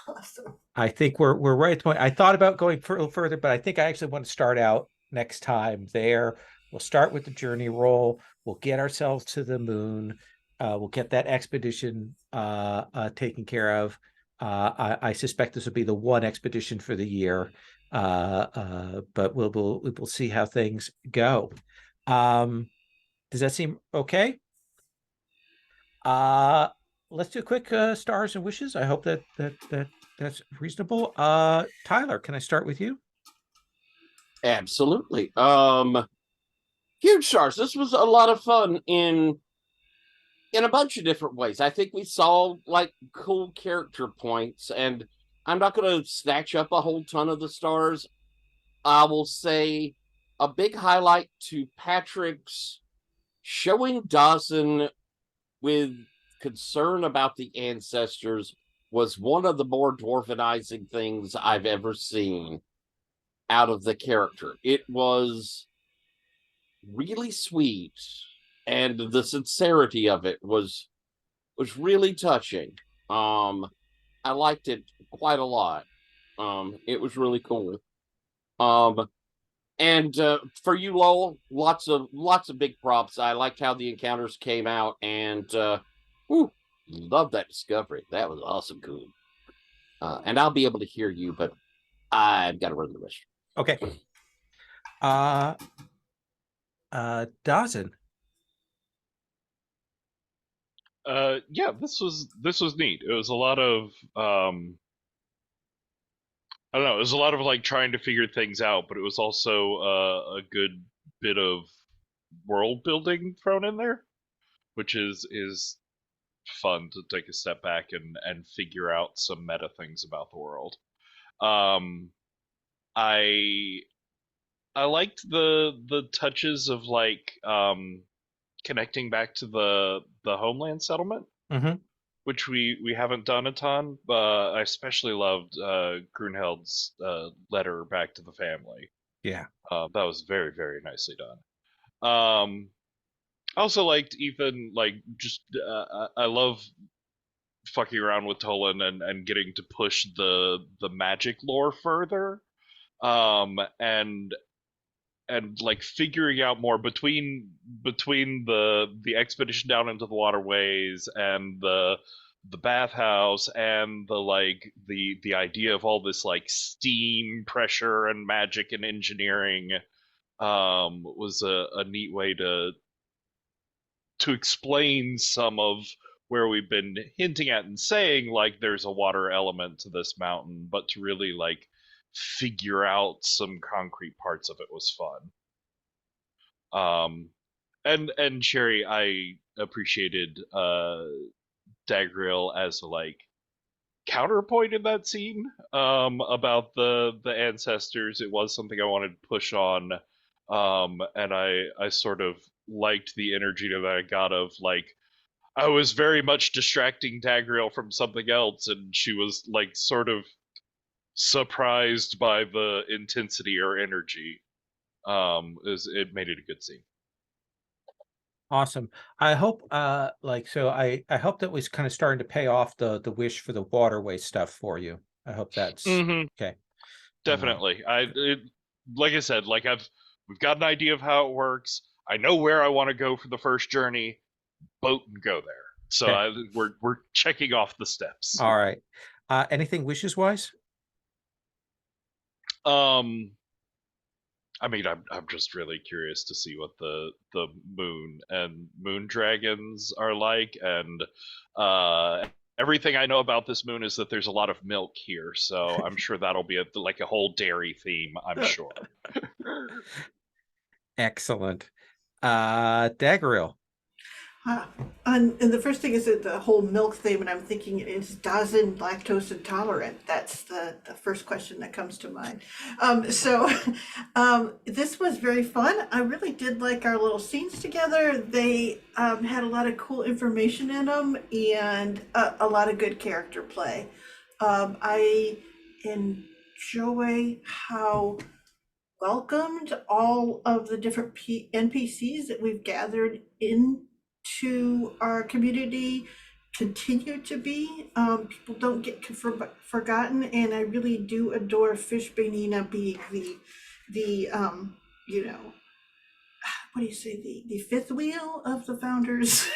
D: Awesome.
A: I think we're right at the point. I thought about going a little further, but I think I actually want to start out next time there. We'll start with the journey roll. We'll get ourselves to the moon. We'll get that expedition taken care of. I suspect this will be the one expedition for the year, but we'll see how things go. Does that seem okay? Let's do a quick stars and wishes. I hope that's reasonable. Tyler, can I start with you?
B: Absolutely. Huge stars. This was a lot of fun in a bunch of different ways. I think we saw like cool character points, and I'm not going to snatch up a whole ton of the stars. I will say a big highlight to Patrick's showing Dawson with concern about the ancestors was one of the more dwarvenizing things I've ever seen out of the character. It was really sweet, and the sincerity of it was really touching. I liked it quite a lot. It was really cool. And for you, Lowell, lots of big props. I liked how the encounters came out, and love that discovery. That was awesome, cool. And I'll be able to hear you, but I've got to run the restroom.
A: Okay. Dawson.
C: Yeah, this was neat. It was a lot of I don't know, it was a lot of like trying to figure things out, but it was also a good bit of world building thrown in there, which is fun to take a step back and figure out some meta things about the world. I liked the touches of like connecting back to the homeland settlement, which we haven't done a ton. But I especially loved Grunheld's letter back to the family.
A: Yeah,
C: that was very, very nicely done. I also liked Ethan. Like, just I love fucking around with Tolan and getting to push the magic lore further. And like figuring out more between the expedition down into the waterways and the bathhouse and the idea of all this like steam pressure and magic and engineering was a neat way to explain some of where we've been hinting at and saying like there's a water element to this mountain, but to really like figure out some concrete parts of it was fun. And Sherry, I appreciated Dagriel as a like counterpoint in that scene about the ancestors. It was something I wanted to push on, and I sort of liked the energy that I got of like I was very much distracting Dagriel from something else, and she was like sort of surprised by the intensity or energy. It made it a good scene.
A: Awesome. I hope I hope that was kind of starting to pay off the wish for the waterway stuff for you. I hope that's okay.
C: Definitely. Like I said, like we've got an idea of how it works. I know where I want to go for the first journey. Boat and go there. So
A: okay.
C: We're checking off the steps.
A: All right. Anything wishes wise?
C: I mean, I'm just really curious to see what the moon and moon dragons are like, and everything I know about this moon is that there's a lot of milk here, so I'm sure that'll be like a whole dairy theme. I'm sure.
A: Excellent. Dagriel.
D: And the first thing is that the whole milk thing, and I'm thinking, is Dawson lactose intolerant? That's the first question that comes to mind. This was very fun. I really did like our little scenes together. They had a lot of cool information in them and a lot of good character play. I enjoy how welcomed all of the different NPCs that we've gathered into our community continue to be. People don't get forgotten, and I really do adore Fishbanina being the you know, what do you say, the fifth wheel of the founders,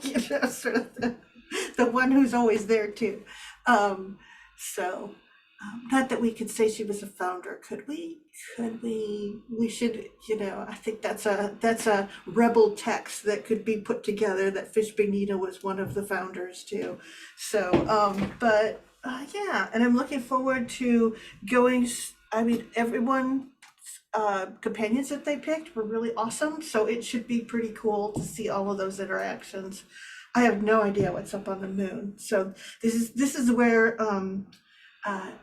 D: you know, sort of the one who's always there too. So not that we could say she was a founder, could we? We should, you know, I think that's a rebel text that could be put together, that Fishbanina was one of the founders too. So, yeah, and I'm looking forward to going. I mean, everyone, companions that they picked were really awesome. So it should be pretty cool to see all of those interactions. I have no idea what's up on the moon. So this is where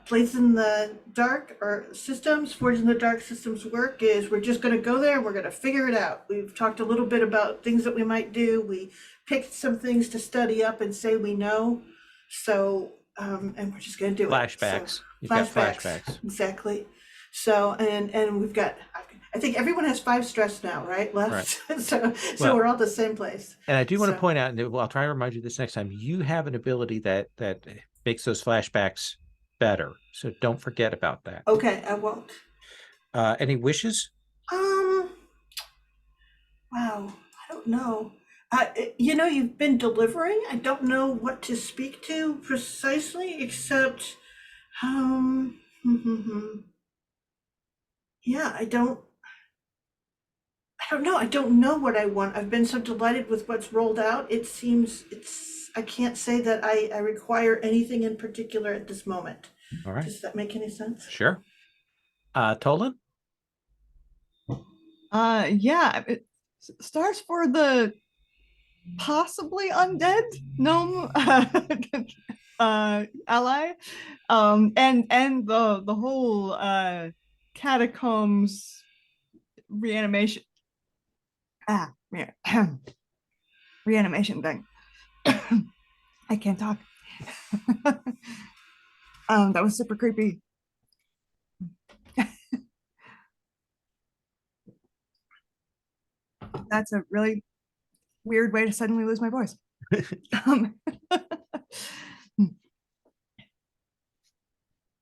D: Blades in the Dark, or systems, Forge in the Dark systems work, is we're just going to go there and we're going to figure it out. We've talked a little bit about things that we might do. We picked some things to study up and say we know. So, and we're just going to do
A: Flashbacks.
D: it. So,
A: You've got flashbacks.
D: Exactly. So, and we've got, I think everyone has 5 stress now, right? Left. Right. so
A: well,
D: we're all the same place.
A: And I do want to point out, and I'll try to remind you this next time, you have an ability that makes those flashbacks better. So don't forget about that.
D: Okay, I won't.
A: Any wishes?
D: Wow, I don't know. You know, you've been delivering. I don't know what to speak to precisely, except, yeah, I don't know. I don't know what I want. I've been so delighted with what's rolled out. It seems I can't say that I require anything in particular at this moment.
A: All right.
D: Does that make any sense?
A: Sure. Tolan?
E: Yeah, stars for the possibly undead gnome ally, and the whole catacombs reanimation reanimation thing. I can't talk. That was super creepy. That's a really weird way to suddenly lose my voice.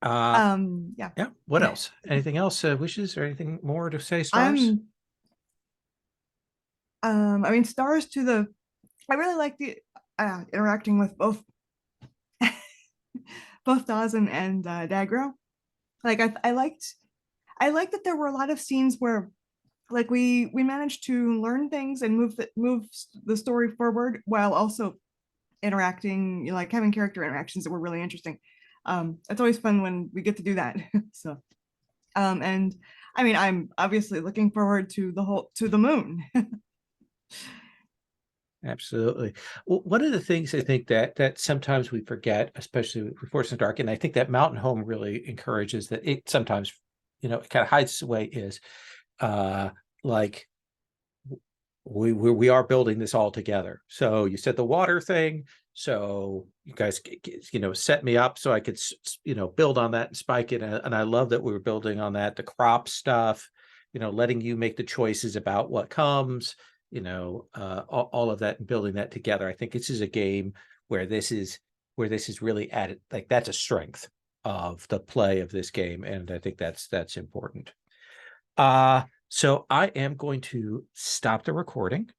E: Yeah.
A: What else? Anything else? Wishes or anything more to say? Stars.
E: I mean, stars to the. I really like the interacting with both Dawson and Dagro. Like I liked that there were a lot of scenes where, like, we managed to learn things and move the story forward while also interacting, you know, like having character interactions that were really interesting. It's always fun when we get to do that. So, and I mean, I'm obviously looking forward to the moon.
A: Absolutely. Well, one of the things I think that sometimes we forget, especially with Force in the Dark, and I think that Mountain Home really encourages that. It sometimes, you know, it kind of hides away, is like we are building this all together. So you said the water thing, so you guys, you know, set me up so I could, you know, build on that and spike it. And I love that we were building on that. The crop stuff, you know, letting you make the choices about what comes, you know, all of that, and building that together. I think this is a game where this is really added. Like, that's a strength of the play of this game, and I think that's important. So I am going to stop the recording.